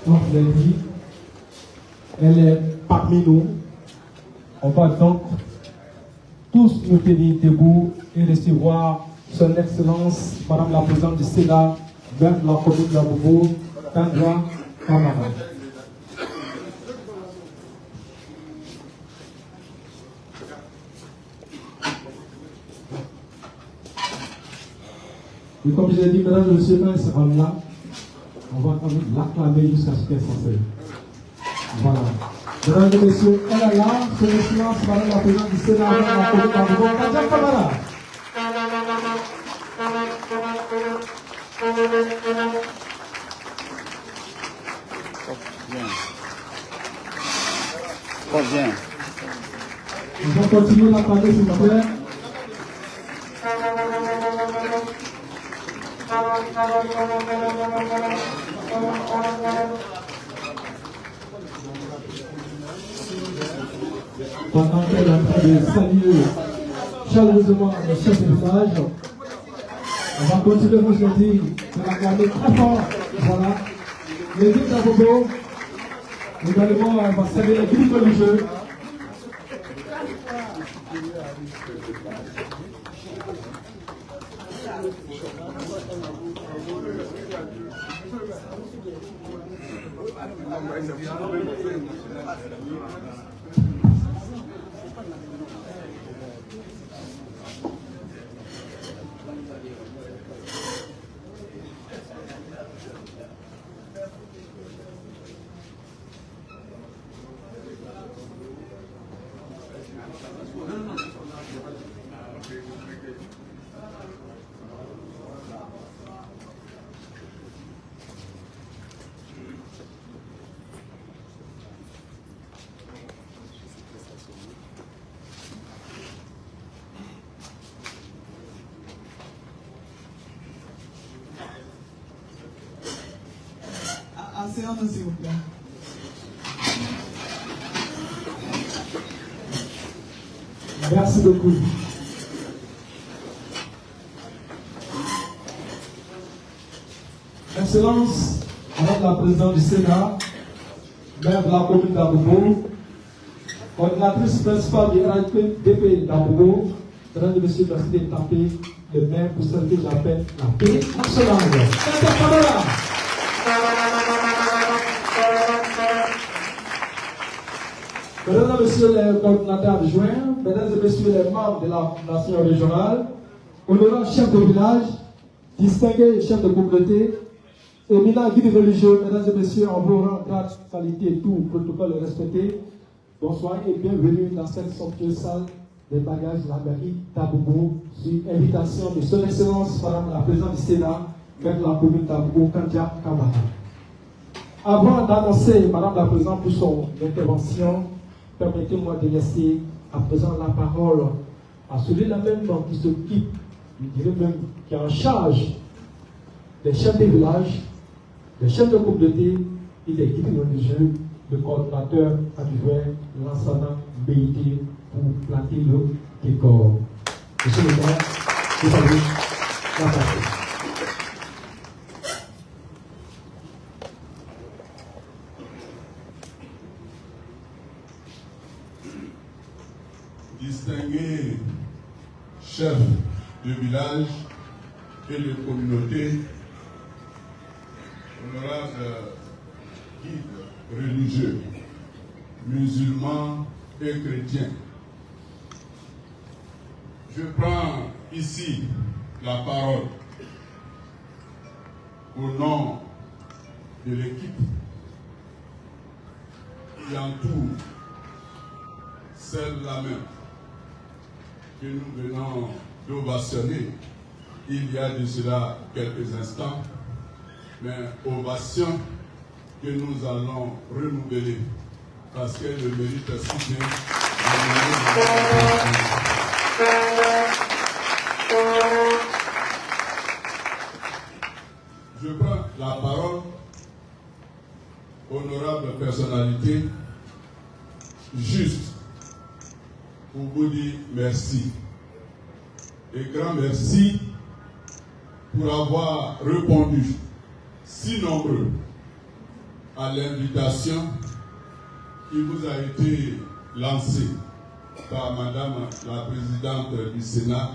Donc, je l'ai dit, elle est parmi nous. On va donc tous nous tenir debout et recevoir son Excellence, Madame la Présidente du Sénat, vers la commune d'Abobo, Kandja Kamara. Et comme je l'ai dit, mesdames et messieurs, quand elle sera là, on va quand même l'acclamer jusqu'à ce qu'elle s'en fasse. Voilà. Mesdames et messieurs, elle est là, son Excellence, Madame la Présidente du Sénat, Madame la commune d'Abobo, Kandja Kamara. Bien. On va continuer l'acclamer, s'il vous plaît. Pendant qu'elle est en train de saluer chaleureusement le chef de village, on va continuer aujourd'hui de l'acclamer très fort. Voilà. Les villes d'Abobo, également, on va saluer les groupes religieux. Asseyons-nous, s'il vous plaît. Merci beaucoup. Excellence, Madame la Présidente du Sénat, maire de la commune d'Abobo, coordinatrice principale du RHDP d'Abobo, mesdames et messieurs, merci de taper le maire pour ce que j'appelle la paix nationale. Mesdames et messieurs les coordinateurs adjoints, mesdames et messieurs les membres de la nation régionale, honorables chefs de village, distingués chefs de communauté, éminents guides religieux, mesdames et messieurs, en vos rangs, grades, qualité et tout protocole respecté, bonsoir et bienvenue dans cette somptueuse salle des bagages de la mairie d'Abobo, sur invitation de son Excellence, Madame la Présidente du Sénat, maire de la commune d'Abobo, Kandja Kamara. Avant d'annoncer Madame la Présidente pour son intervention, permettez-moi de laisser à présent la parole à celui-là même qui s'occupe, je dirais même, qui est en charge des chefs des villages, le chef de communauté, il est guide religieux, le coordinateur adjoint, l'enseignant BIT pour planter le décor. Monsieur le maire, vous avez la parole. Distingués chefs de village et de communauté, honorables guides religieux, musulmans et chrétiens, je prends ici la parole au nom de l'équipe qui entoure celle-là même que nous venons d'ovationner il y a de cela quelques instants, mais ovation que nous allons renouveler parce qu'elle le mérite si bien. Je prends la parole, honorable personnalité, juste pour vous dire merci. Et grand merci pour avoir répondu si nombreux à l'invitation qui vous a été lancée par Madame la Présidente du Sénat,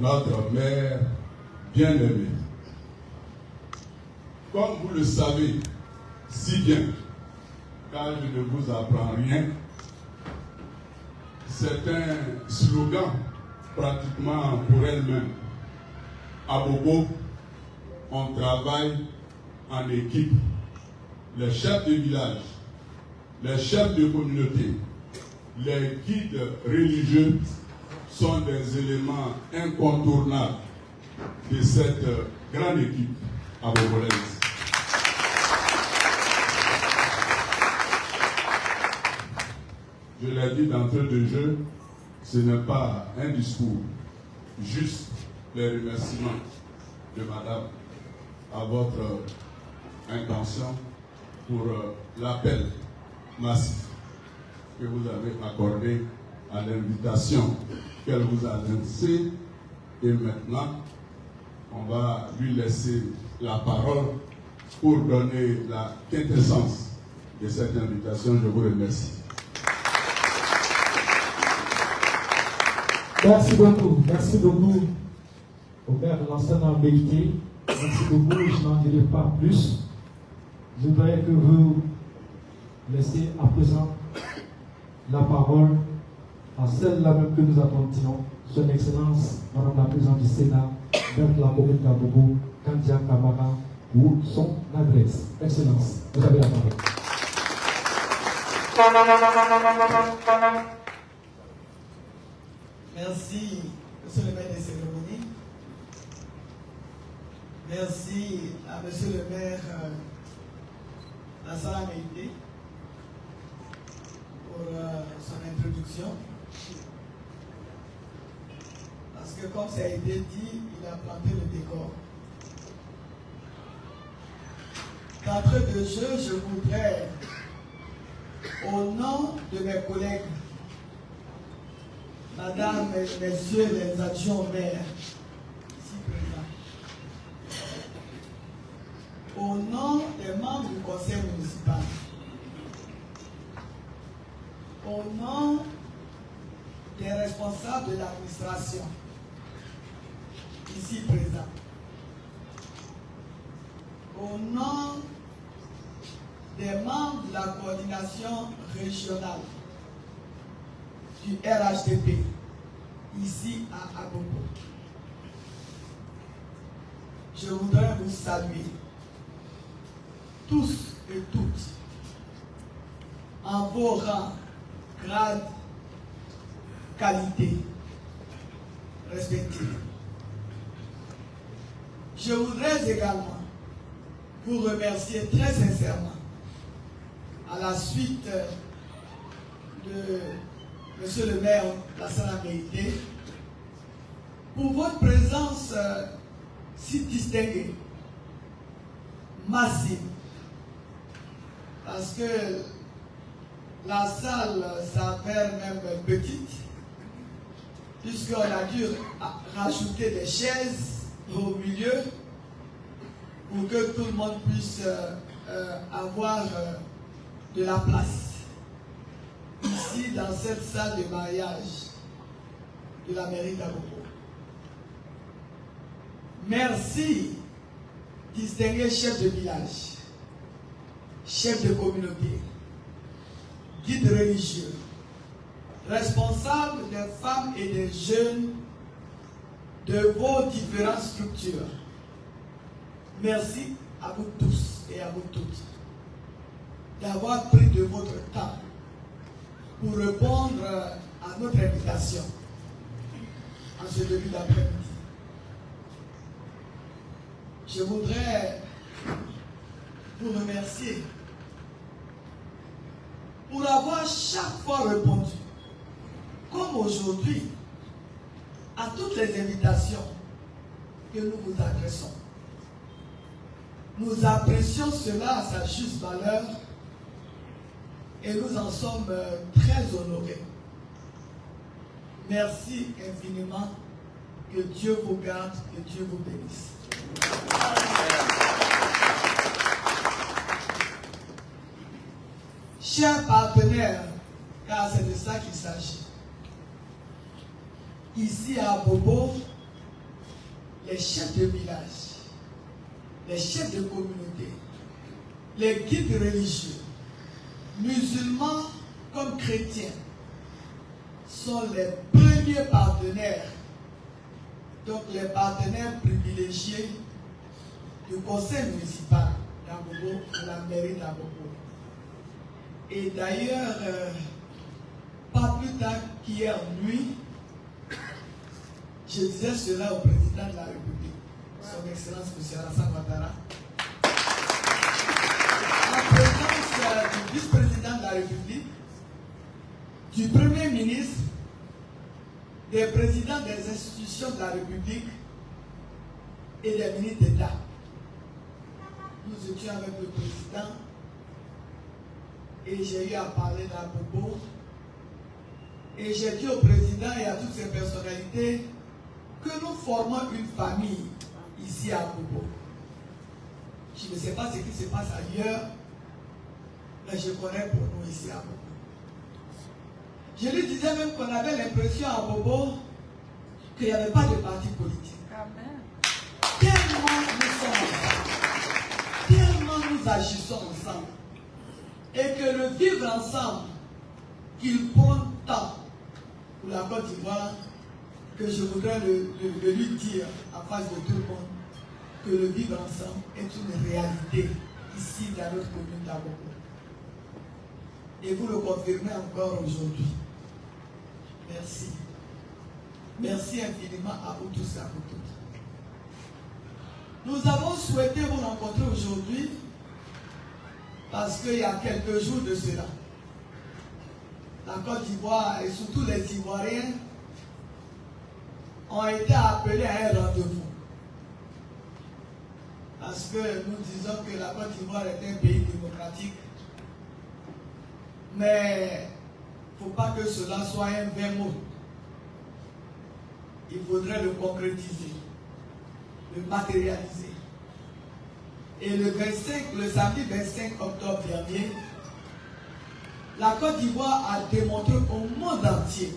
notre mère bien-aimée. Comme vous le savez si bien, car je ne vous apprends rien, c'est un slogan pratiquement pour elle-même. À Bobo, on travaille en équipe. Les chefs de village, les chefs de communauté, les guides religieux sont des éléments incontournables de cette grande équipe à Bobolaise. Je l'ai dit d'entrée de jeu, ce n'est pas un discours, juste les remerciements de Madame à votre intention pour l'appel massif que vous avez accordé à l'invitation qu'elle vous a lancée. Et maintenant, on va lui laisser la parole pour donner la quintessence de cette invitation. Je vous remercie. Merci beaucoup au maire de l'enseignant BIT. Merci beaucoup, je n'en dirai pas plus. Je voudrais que vous laissiez à présent la parole à celle-là même que nous attendions, son Excellence, Madame la Présidente du Sénat, Berthe la commune d'Abobo, Kandia Kamara, pour son adresse. Excellence, vous avez la parole. Merci, Monsieur le maire des cérémonies. Merci à Monsieur le maire Lassana Meïté pour son introduction. Parce que comme ça a été dit, il a planté le décor. D'entrée de jeu, je voudrais, au nom de mes collègues, Madame et Messieurs les adjoints maires, ici présents, au nom des membres du conseil municipal, au nom des responsables de l'administration, ici présents, au nom des membres de la coordination régionale du RHDP, ici à Abobo. Je voudrais vous saluer, tous et toutes, en vos rangs, grades, qualités respectives. Je voudrais également vous remercier très sincèrement à la suite de Monsieur le maire Lassana Meïté pour votre présence si distinguée, massive. Parce que la salle s'avère même petite, puisqu'on a dû rajouter des chaises au milieu pour que tout le monde puisse avoir de la place. Ici, dans cette salle de mariage de la mairie d'Abobo. Merci, distingués chefs de village, chefs de communauté, guides religieux, responsables des femmes et des jeunes de vos différentes structures. Merci à vous tous et à vous toutes d'avoir pris de votre temps pour répondre à notre invitation en ce début d'après-midi. Je voudrais vous remercier pour avoir chaque fois répondu, comme aujourd'hui, à toutes les invitations que nous vous adressons. Nous apprécions cela à sa juste valeur et nous en sommes très honorés. Merci infiniment. Que Dieu vous garde, que Dieu vous bénisse. Chers partenaires, car c'est de ça qu'il s'agit. Ici à Bobo, les chefs de village, les chefs de communauté, les guides religieux, musulmans comme chrétiens, sont les premiers partenaires, donc les partenaires privilégiés du conseil municipal d'Abobo, de la mairie d'Abobo. Et d'ailleurs, pas plus tard qu'hier nuit, je disais cela au président de la République, son Excellence M. Alassane Ouattara, en présence du vice-président de la République, du Premier ministre, des présidents des institutions de la République et des ministres d'État. Nous étions avec le président et j'ai eu à parler d'Abobo. Et j'ai dit au président et à toutes ces personnalités que nous formons une famille ici à Abobo. Je ne sais pas ce qui se passe ailleurs, mais je connais pour nous ici à Abobo. Je lui disais même qu'on avait l'impression à Bobo qu'il n'y avait pas de parti politique. Amen. Tellement nous sommes ensemble, tellement nous agissons ensemble, et que le vivre ensemble, qu'il prend temps pour la Côte d'Ivoire, que je voudrais le lui dire à face de tout le monde, que le vivre ensemble est une réalité ici dans notre commune d'Abobo. Et vous le confirmez encore aujourd'hui. Merci. Merci infiniment à vous tous et à vous toutes. Nous avons souhaité vous rencontrer aujourd'hui parce qu'il y a quelques jours de cela, la Côte d'Ivoire et surtout les Ivoiriens ont été appelés à un rendez-vous. Parce que nous disons que la Côte d'Ivoire est un pays démocratique. Mais il ne faut pas que cela soit un vain mot. Il faudrait le concrétiser, le matérialiser. Et le samedi 25 octobre dernier, la Côte d'Ivoire a démontré au monde entier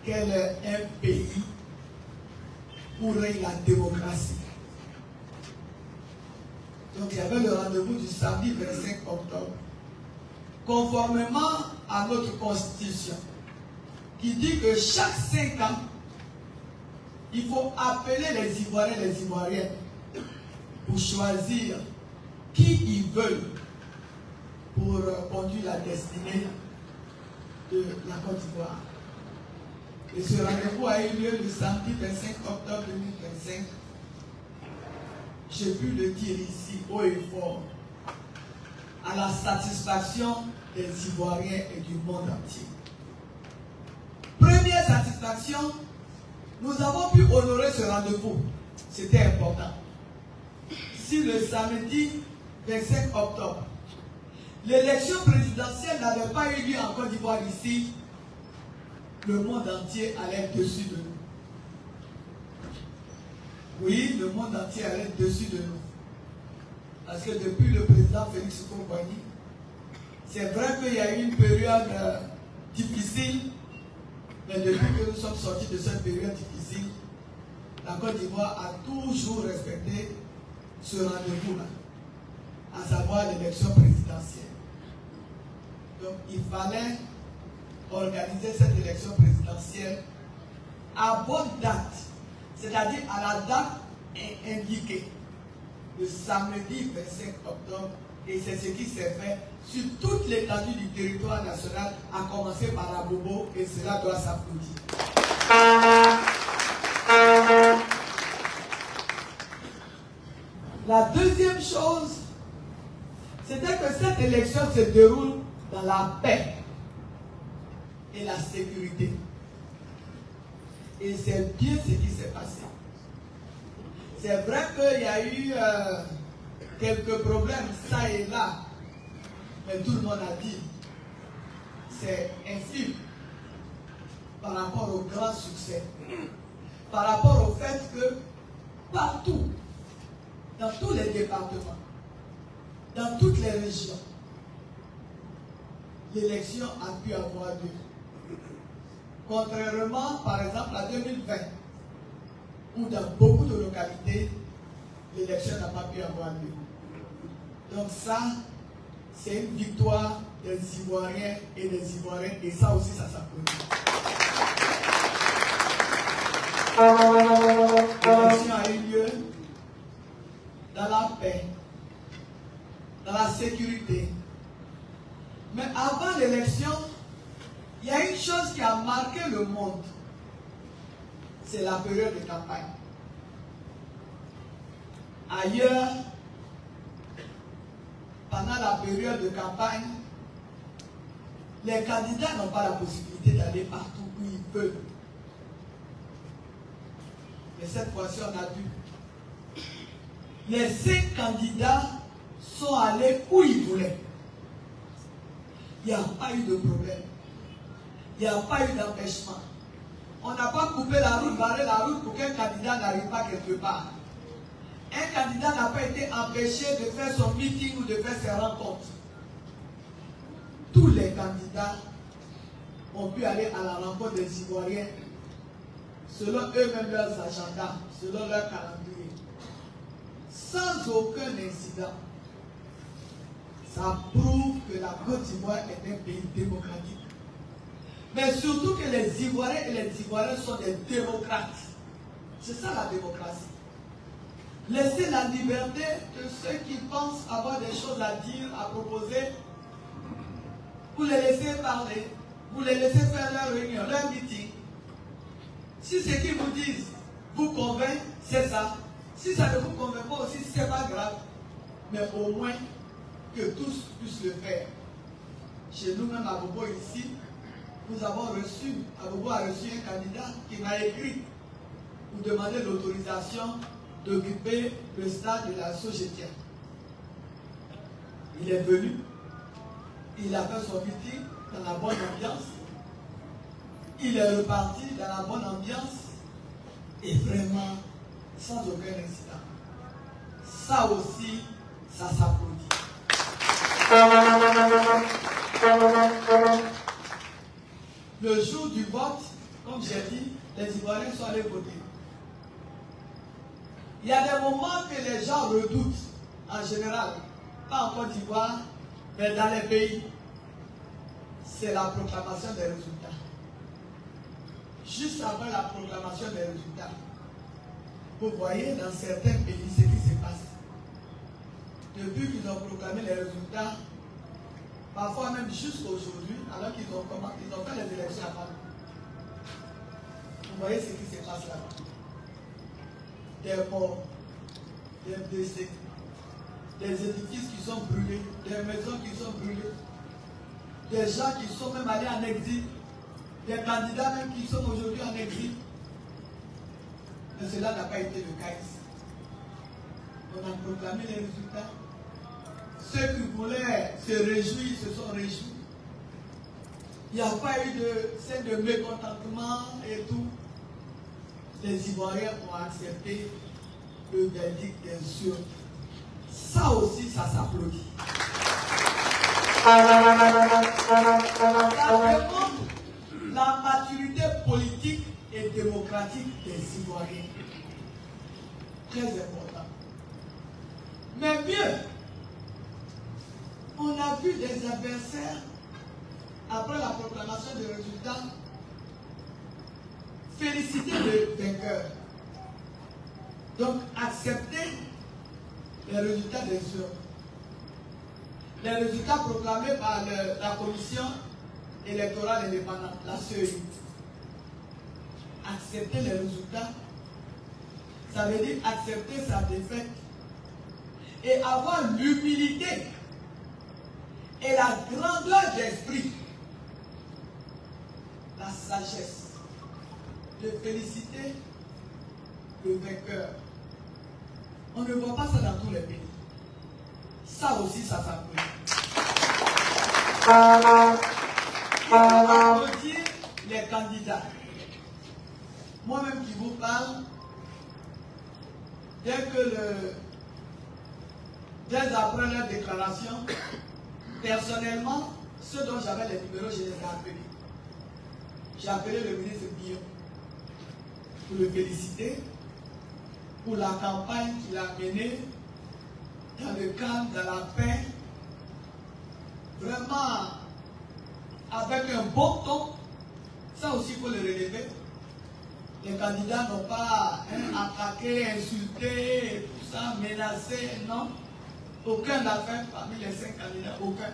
qu'elle est un pays où règne la démocratie. Donc il y avait le rendez-vous du samedi 25 octobre. Conformément à notre constitution, qui dit que chaque 5 ans, il faut appeler les Ivoiriens et les Ivoiriennes pour choisir qui ils veulent pour conduire la destinée de la Côte d'Ivoire. Et ce rendez-vous a eu lieu le samedi 25 octobre 2025. J'ai pu le dire ici haut et fort, à la satisfaction des Ivoiriens et du monde entier. Première satisfaction, nous avons pu honorer ce rendez-vous. C'était important. ici le samedi 25 octobre, l'élection présidentielle n'avait pas eu lieu en Côte d'Ivoire ici, le monde entier allait dessus de nous. Oui, le monde entier allait dessus de nous. Parce que depuis le président Félix Houphouët-Boigny, c'est vrai qu'il y a eu une période difficile, mais depuis que nous sommes sortis de cette période difficile, la Côte d'Ivoire a toujours respecté ce rendez-vous-là, à savoir l'élection présidentielle. Donc il fallait organiser cette élection présidentielle à bonne date, c'est-à-dire à la date indiquée, le samedi 25 octobre, et c'est ce qui s'est fait sur toute l'étendue du territoire national, à commencer par Abobo, et cela doit s'applaudir. La deuxième chose, c'était que cette élection se déroule dans la paix et la sécurité. Et c'est bien ce qui s'est passé. C'est vrai qu'il y a eu quelques problèmes, ça et là, mais tout le monde a dit, c'est infime par rapport au grand succès, par rapport au fait que partout, dans tous les départements, dans toutes les régions, l'élection a pu avoir lieu. Contrairement, par exemple, à 2020, où dans beaucoup de localités, l'élection n'a pas pu avoir lieu. Donc ça, c'est une victoire des Ivoiriens et des Ivoiriennes, et ça aussi, ça s'applaudit. L'élection a eu lieu dans la paix, dans la sécurité. Mais avant l'élection, il y a une chose qui a marqué le monde. C'est la période de campagne. Ailleurs, pendant la période de campagne, les candidats n'ont pas la possibilité d'aller partout où ils peuvent. Mais cette fois-ci, on a vu. Les 5 candidats sont allés où ils voulaient. Il n'y a pas eu de problème. Il n'y a pas eu d'empêchement. On n'a pas coupé la route, barré la route pour qu'un candidat n'arrive pas quelque part. Un candidat n'a pas été empêché de faire son meeting ou de faire ses rencontres. Tous les candidats ont pu aller à la rencontre des Ivoiriens selon eux-mêmes leurs agendas, selon leur calendrier, sans aucun incident. Ça prouve que la Côte d'Ivoire est un pays démocratique. Mais surtout que les Ivoiriens et les Ivoiriens sont des démocrates. C'est ça la démocratie. Laissez la liberté de ceux qui pensent avoir des choses à dire, à proposer. Vous les laissez parler. Vous les laissez faire leur réunion, leur meeting. Si ce qu'ils vous disent vous convainc, c'est ça. Si ça ne vous convainc pas aussi, c'est pas grave. Mais au moins que tous puissent le faire. Chez nous-mêmes à Bobo ici, nous avons reçu, Abobo a reçu un candidat qui m'a écrit pour demander l'autorisation d'occuper le stade de la Sogétia. Il est venu, il a fait son meeting dans la bonne ambiance, il est reparti dans la bonne ambiance et vraiment sans aucun incident. Ça aussi, ça s'applaudit. Le jour du vote, comme j'ai dit, les Ivoiriens sont allés voter. Il y a des moments que les gens redoutent, en général, pas en Côte d'Ivoire, mais dans les pays. C'est la proclamation des résultats. Juste avant la proclamation des résultats, vous voyez dans certains pays ce qui se passe. Depuis qu'ils ont proclamé les résultats, parfois même jusqu'à aujourd'hui, alors qu'ils ont fait les élections avant nous. Vous voyez ce qui se passe là-bas. Des morts, des blessés, des édifices qui sont brûlés, des maisons qui sont brûlées, des gens qui sont même allés en exil, des candidats même qui sont aujourd'hui en exil. Mais cela n'a pas été le cas ici. On a proclamé les résultats. Ceux qui voulaient se réjouir se sont réjouis. Il n'y a pas eu de scène de mécontentement et tout. Les Ivoiriens ont accepté le verdict, bien sûr. Ça aussi, ça s'applaudit. Ça démontre la maturité politique et démocratique des Ivoiriens. Très important. Mais mieux, on a vu des adversaires, après la proclamation des résultats, féliciter le vainqueur. Donc, accepter les résultats des urnes. Les résultats proclamés par la commission électorale indépendante, la CEI. Accepter les résultats, ça veut dire accepter sa défaite et avoir l'humilité et la grandeur d'esprit, la sagesse de féliciter le vainqueur. On ne voit pas ça dans tous les pays. Ça aussi, ça s'applaudit. Il faut applaudir les candidats. Moi-même qui vous parle, dès après leur déclaration, personnellement, ceux dont j'avais les numéros, je les ai appelés. J'ai appelé le ministre Guillaume pour le féliciter pour la campagne qu'il a menée dans le calme, dans la paix, vraiment avec un bon ton. Ça aussi, il faut le relever. Les candidats n'ont pas attaqué, insulté, tout ça, menacé, non. Aucun n'a fait parmi les 5 candidats, aucun.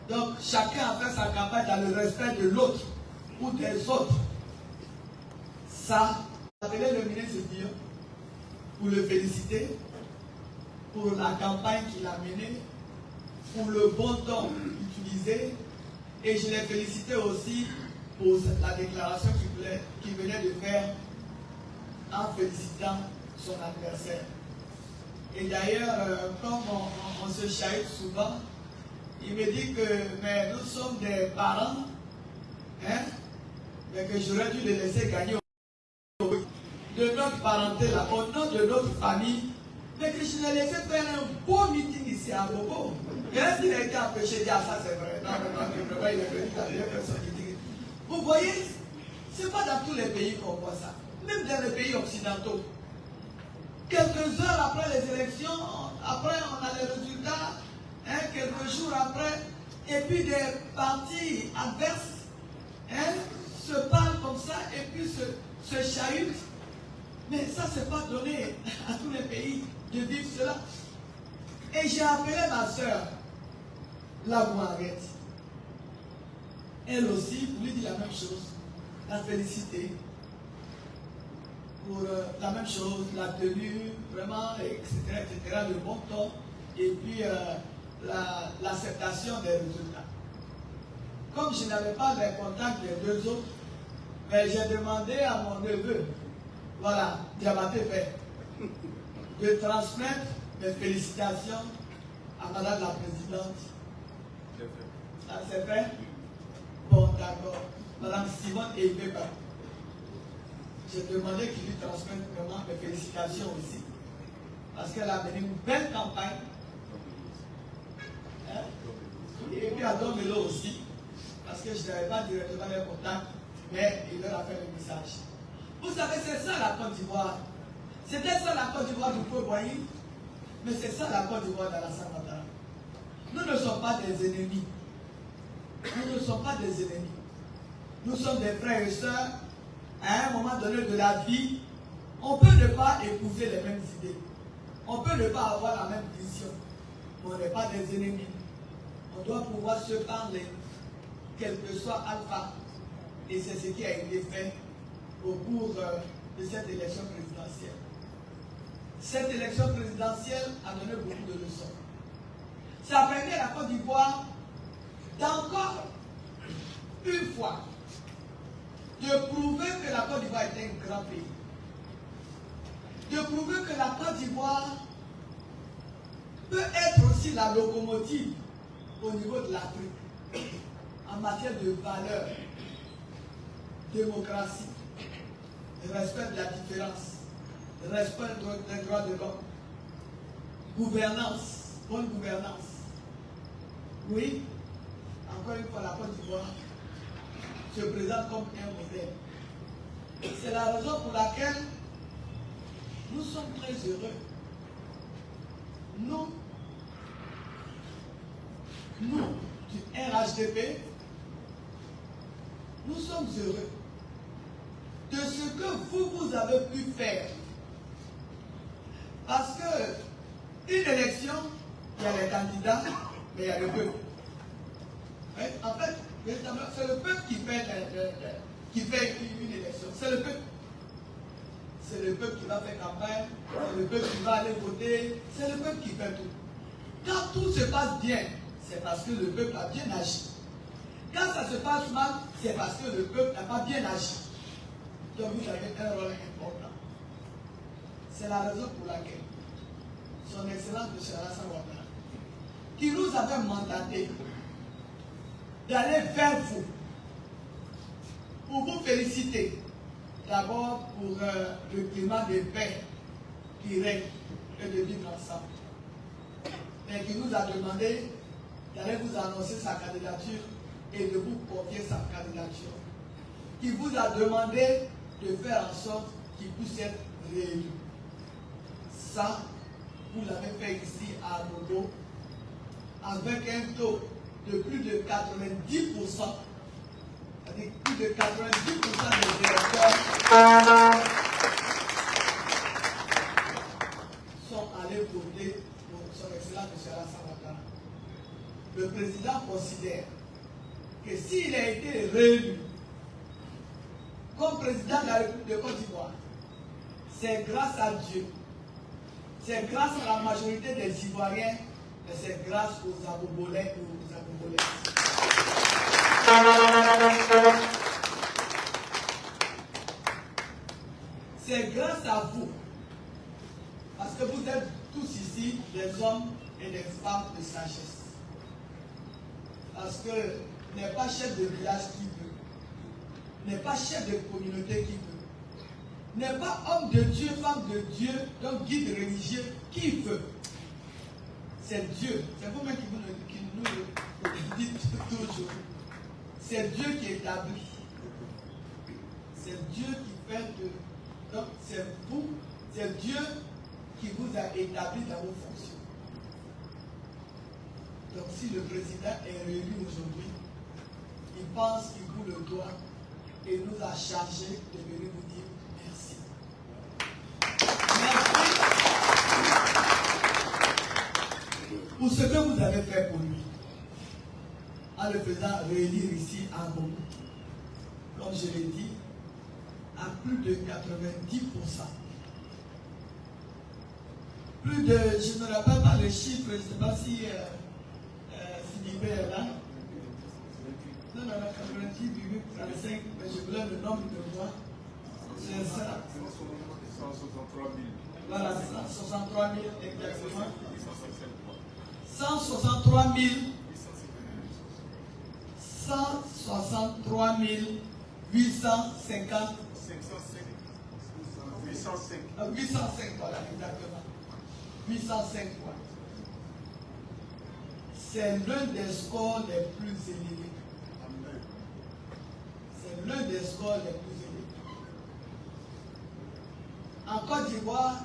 Donc, chacun a fait sa campagne dans le respect de l'autre ou des autres. Ça, j'appelais le ministre Dieu pour le féliciter pour la campagne qu'il a menée, pour le bon ton utilisé, et je l'ai félicité aussi pour la déclaration qu'il venait de faire en félicitant son adversaire. Et d'ailleurs, comme on se chahute souvent, il me dit que mais nous sommes des parents, mais que j'aurais dû les laisser gagner de notre parenté là, au nom de notre famille, mais que je l'ai laissé faire un beau meeting ici à Bobo. Et est-ce qu'il a été empêché de dire ça, c'est vrai? Non, il est venu dans les personnes qui disent. Vous voyez, ce n'est pas dans tous les pays qu'on voit ça, même dans les pays occidentaux. Quelques heures après les élections, après on a les résultats, quelques jours après, et puis des partis adverses se parlent comme ça et puis se chahutent. Mais ça, c'est pas donné à tous les pays de vivre cela. Et j'ai appelé ma soeur, la Marguerite. Elle aussi, pour lui dire la même chose, la féliciter pour la même chose, la tenue, vraiment, etc., le bon ton, et puis l'acceptation des résultats. Comme je n'avais pas les contacts des deux autres, mais j'ai demandé à mon neveu, voilà, Diabaté fait, de transmettre mes félicitations à Madame la Présidente. Ça c'est fait? Bon, d'accord. Madame Simone et Ibeba. J'ai demandé qu'il lui transmette vraiment mes félicitations aussi. Parce qu'elle a mené une belle campagne. Et puis à Domelo aussi. Parce que je n'avais pas directement les contacts, mais il leur a fait le message. Vous savez, c'est ça la Côte d'Ivoire. C'était ça la Côte d'Ivoire du peuple voyez, mais c'est ça la Côte d'Ivoire dans la Saint-Martin. Nous ne sommes pas des ennemis. Nous ne sommes pas des ennemis. Nous sommes des frères et sœurs. À un moment donné de la vie, on peut ne pas épouser les mêmes idées. On peut ne pas avoir la même vision. Mais on n'est pas des ennemis. On doit pouvoir se parler, quel que soit Alpha. Et c'est ce qui a été fait au cours de cette élection présidentielle. Cette élection présidentielle a donné beaucoup de leçons. Ça a permis à la Côte d'Ivoire d'encore une fois de prouver que la Côte d'Ivoire est un grand pays. de prouver que la Côte d'Ivoire peut être aussi la locomotive au niveau de l'Afrique en matière de valeurs, démocratie, respect de la différence, respect des droits de l'homme, gouvernance, bonne gouvernance. Oui, encore une fois, la Côte d'Ivoire se présente comme un modèle. C'est la raison pour laquelle nous sommes très heureux. Nous, du RHDP, nous sommes heureux de ce que vous avez pu faire. Parce que une élection, il y a les candidats, mais il y a le peuple. En fait, c'est le peuple qui fait une élection. C'est le peuple. C'est le peuple qui va faire campagne, c'est le peuple qui va aller voter, c'est le peuple qui fait tout. Quand tout se passe bien, c'est parce que le peuple a bien agi. Quand ça se passe mal, c'est parce que le peuple n'a pas bien agi. Donc vous avez un rôle important. C'est la raison pour laquelle son Excellence M. Alassane Ouattara, qui nous avait mandaté d'aller vers vous pour vous féliciter d'abord pour le climat de paix qui règne et de vivre ensemble. Mais qui nous a demandé d'aller vous annoncer sa candidature et de vous confier sa candidature. Qui vous a demandé de faire en sorte qu'il puisse être réélu. Ça, vous l'avez fait ici à Bobo avec un taux de plus de 90%. C'est-à-dire plus de 90% des électeurs sont allés voter pour son Excellence M. Alassane Ouattara. Le président considère que s'il a été réélu comme président de la République de Côte d'Ivoire, c'est grâce à Dieu, c'est grâce à la majorité des Ivoiriens, et c'est grâce aux Abobolais et aux Abobolaises. C'est grâce à vous, parce que vous êtes tous ici des hommes et des femmes de sagesse. Parce que n'est pas chef de village qui veut, n'est pas chef de communauté qui veut, n'est pas homme de Dieu, femme de Dieu, donc guide religieux qui veut. C'est Dieu, c'est vous-même qui nous le dites toujours. C'est Dieu qui établit. C'est Dieu qui fait de... Donc c'est vous, c'est Dieu qui vous a établi dans vos fonctions. Donc si le président est réélu aujourd'hui, il pense qu'il vous le doit et nous a chargé de venir vous dire merci. Merci pour ce que vous avez fait pour lui, en le faisant réélire ici à Bobo. Comme je l'ai dit, à plus de 90%. Plus de, je ne me rappelle pas les chiffres, je ne sais pas si Philippe est là. Non, 98,35, mais je voulais le nombre de voix. C'est ça. 163 000. Voilà, 163 000 exactement. 163 000. 163 850. 805, voilà, exactement. 805 voix. C'est l'un des scores les plus élevés. C'est l'un des scores les plus élevés. En Côte d'Ivoire,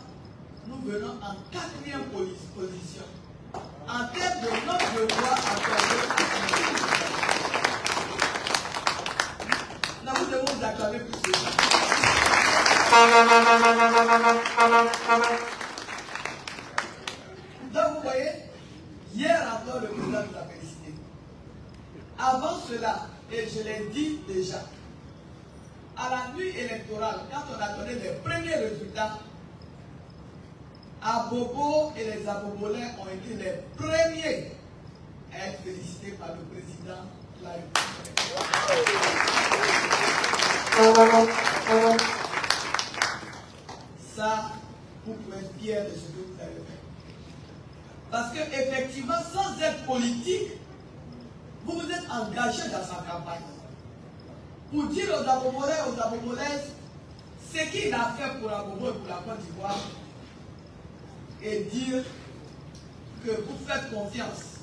nous venons en 4e position. En termes de nombre de voix accordées à nous devons vous acclamer plus que ça. Donc vous voyez, hier encore le président nous a félicité. Avant cela, et je l'ai dit déjà, à la nuit électorale, quand on a donné les premiers résultats, Abobo et les Abobolais ont été les premiers à être félicités par le président de la République. Ça, engagé dans sa campagne. Pour dire aux Abomolais, aux Abomolaises, ce qu'il a fait pour Abobo et pour la Côte d'Ivoire, et dire que vous faites confiance.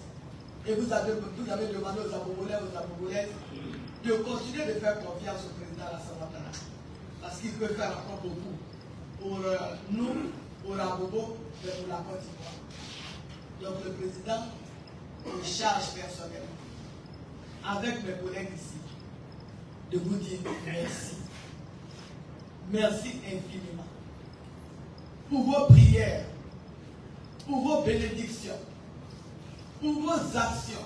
Et vous avez demandé aux Abomolais, aux Abomolaises, de continuer de faire confiance au président Alassane Ouattara. Parce qu'il peut faire encore beaucoup pour nous, pour Abobo et pour la Côte d'Ivoire. Donc le président me charge personnellement, avec mes collègues ici, de vous dire merci. Merci infiniment pour vos prières, pour vos bénédictions, pour vos actions.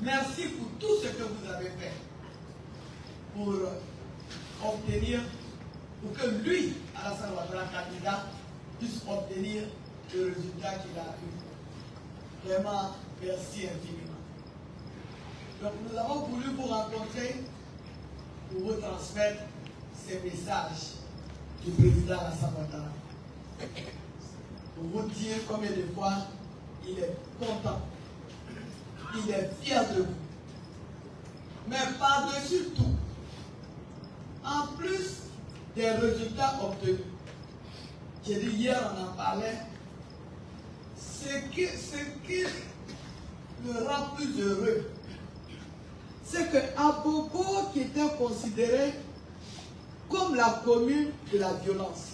Merci pour tout ce que vous avez fait pour obtenir, pour que lui, Alassane Ouattara, candidat, puisse obtenir le résultat qu'il a eu. Vraiment, merci infiniment. Donc nous avons voulu vous rencontrer pour vous transmettre ces messages du président Alassane Ouattara. Pour vous dire combien de fois il est content, il est fier de vous. Mais par-dessus tout, en plus des résultats obtenus, j'ai dit hier, on en parlait, ce qui le rend plus heureux, c'est que Abobo, qui était considéré comme la commune de la violence.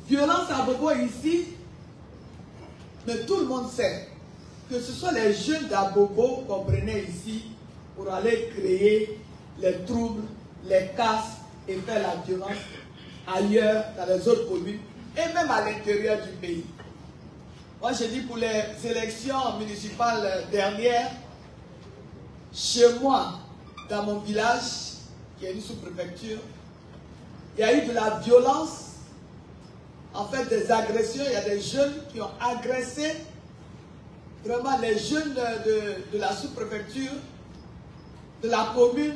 Violence à Abobo ici, mais tout le monde sait que ce sont les jeunes d'Abobo qu'on prenait ici pour aller créer les troubles, les casses et faire la violence ailleurs, dans les autres communes et même à l'intérieur du pays. Moi, je dis pour les élections municipales dernières, chez moi, dans mon village, qui est une sous-préfecture, il y a eu de la violence, en fait des agressions. Il y a des jeunes qui ont agressé vraiment les jeunes de la sous-préfecture, de la commune.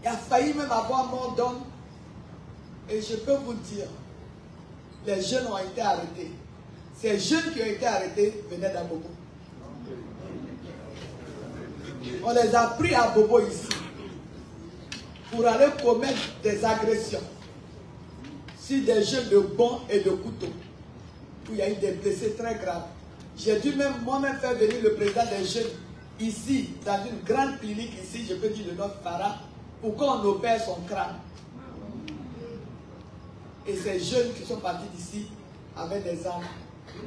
Il a failli même avoir mort d'homme. Et je peux vous dire, les jeunes ont été arrêtés. Ces jeunes qui ont été arrêtés venaient d'Abobo. On les a pris à Bobo ici pour aller commettre des agressions sur des jeunes de bons et de couteaux, où il y a eu des blessés très graves. J'ai dû même moi-même faire venir le président des jeunes ici, dans une grande clinique ici, je peux dire le nom Farah, pour qu'on opère son crâne. Et ces jeunes qui sont partis d'ici avec des armes,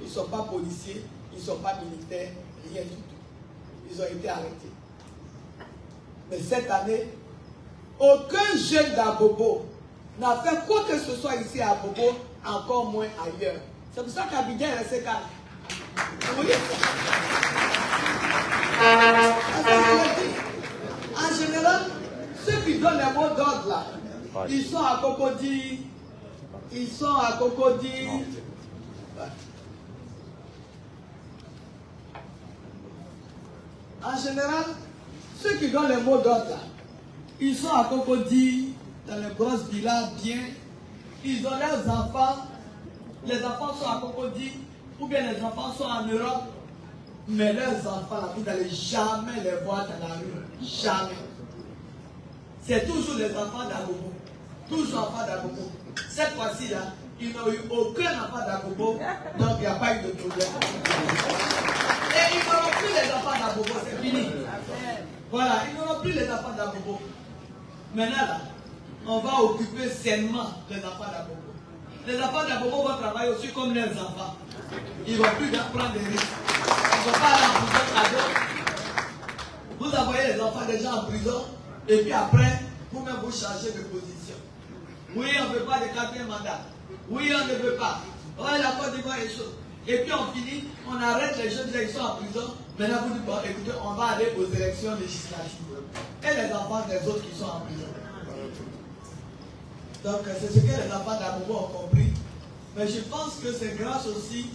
ils ne sont pas policiers, ils ne sont pas militaires, rien du tout. Ils ont été arrêtés. Mais cette année, aucun jeune d'Abobo n'a fait quoi que ce soit ici à Abobo, encore moins ailleurs. C'est pour ça qu'Abidjan est resté calme. Vous voyez ça? En général, ceux qui donnent les mots d'ordre là, ils sont à Cocody, ils sont à Cocody. En général, ceux qui donnent les mots d'ordre là, ils sont à Cocody, dans les grosses villas bien, ils ont leurs enfants, les enfants sont à Cocody, ou bien les enfants sont en Europe, mais leurs enfants là, vous n'allez jamais les voir dans la rue, jamais. C'est toujours les enfants d'Abobo, toujours enfants d'Abobo. Cette fois-ci là, ils n'ont eu aucun enfant d'Abobo, donc il n'y a pas eu de problème. Et ils n'auront plus les enfants d'Abobo, c'est fini. Voilà, ils n'auront plus les enfants d'Abobo. Maintenant là, on va occuper sainement les enfants d'Abobo. Les enfants d'Abobo vont travailler aussi comme leurs enfants. Ils ne vont plus prendre des risques. Ils ne vont pas aller en prison à deux. Vous envoyez les enfants des gens en prison et puis après, vous-même vous changez de position. Oui, on ne veut pas de 4e mandat. Oui, on ne veut pas. Oui, la Côte d'Ivoire est chaude. Et puis on finit, on arrête les jeunes qui sont en prison. Maintenant vous dites, bon, écoutez, on va aller aux élections législatives. Et les enfants des autres qui sont en prison. Donc c'est ce que les enfants d'Abobo ont compris. Mais je pense que c'est grâce aussi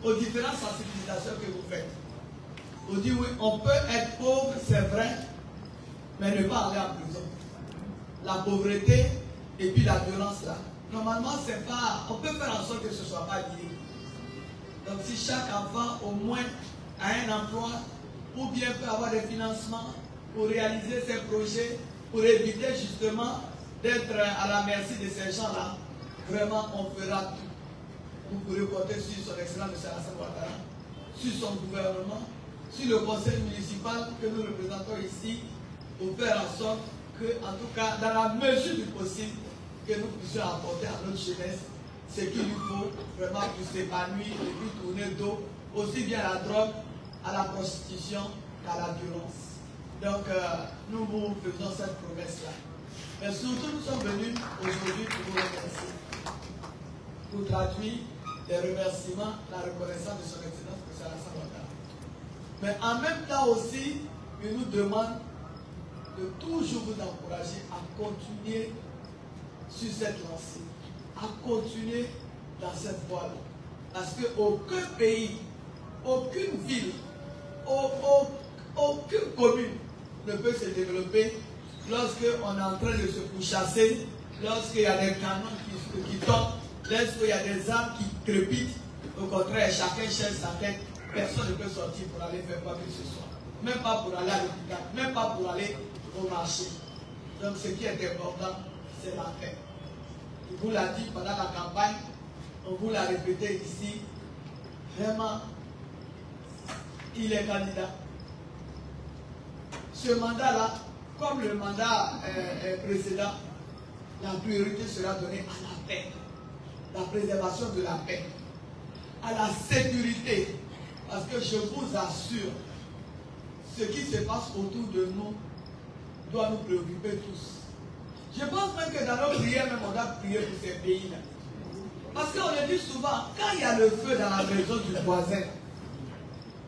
aux différentes sensibilisations que vous faites. Vous dites oui, on peut être pauvre, c'est vrai, mais ne pas aller en prison. La pauvreté et puis la violence là. Normalement, c'est pas. On peut faire en sorte que ce ne soit pas lié. Donc si chaque enfant au moins a un emploi, ou bien peut avoir des financements pour réaliser ces projets, pour éviter justement d'être à la merci de ces gens-là, vraiment on fera tout. Vous pourrez compter sur son excellence M. Alassane Ouattara, sur son gouvernement, sur le conseil municipal que nous représentons ici, pour faire en sorte que, en tout cas, dans la mesure du possible, que nous puissions apporter à notre jeunesse ce qu'il lui faut vraiment pour s'épanouir et puis tourner le dos aussi bien à la drogue, à la prostitution qu'à la violence. Donc, nous vous faisons cette promesse-là. Mais surtout, nous sommes venus aujourd'hui pour vous remercier, pour traduire les remerciements, la reconnaissance de son excellence, M. Alassane Ouattara. Mais en même temps aussi, il nous demande de toujours vous encourager à continuer sur cette lancée, à continuer dans cette voie-là. Parce qu'aucun pays, aucune ville, aucune commune ne peut se développer lorsqu'on est en train de se pourchasser, lorsqu'il y a des canons qui tombent, lorsqu'il y a des armes qui crépitent. Au contraire, chacun cherche sa tête. Personne ne peut sortir pour aller faire quoi que ce soit. Même pas pour aller à l'hôpital, même pas pour aller au marché. Donc ce qui est important, c'est la paix. Il vous l'a dit pendant la campagne, on vous l'a répété ici. Vraiment, il est candidat. Ce mandat-là, comme le mandat précédent, la priorité sera donnée à la paix, la préservation de la paix, à la sécurité. Parce que je vous assure, ce qui se passe autour de nous doit nous préoccuper tous. Je pense même que dans nos prières, même on doit prier pour ces pays-là. Parce qu'on le dit souvent, quand il y a le feu dans la maison du voisin,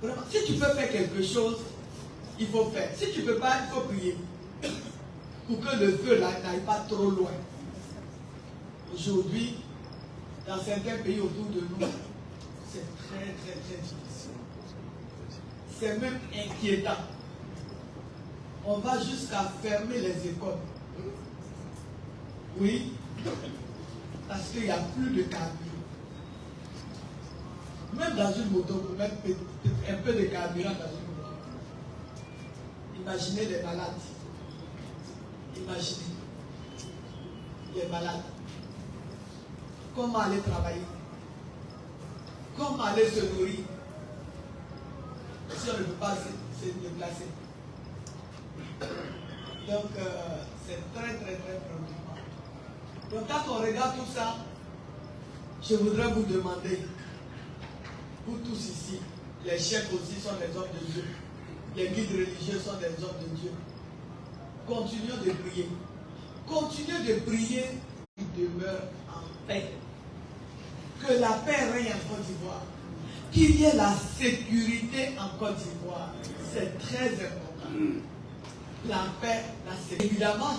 vraiment, si tu peux faire quelque chose, il faut faire. Si tu ne peux pas, il faut prier. Pour que le feu n'aille pas trop loin. Aujourd'hui, dans certains pays autour de nous, c'est très difficile. C'est même inquiétant. On va jusqu'à fermer les écoles. Oui, parce qu'il n'y a plus de carburant. Même dans une moto, pour mettre un peu de carburant dans une moto. Imaginez les malades. Imaginez les malades. Comment aller travailler? Comment aller se nourrir? Si on ne peut pas se déplacer. Donc, c'est très préoccupant. Donc, quand on regarde tout ça, je voudrais vous demander, vous tous ici, les chefs aussi sont des hommes de Dieu, les guides religieux sont des hommes de Dieu. Continuons de prier. Continuez de prier qu'il demeure en paix. Que la paix règne en Côte d'Ivoire. Qu'il y ait la sécurité en Côte d'Ivoire. C'est très important. La paix, la sécurité. Évidemment,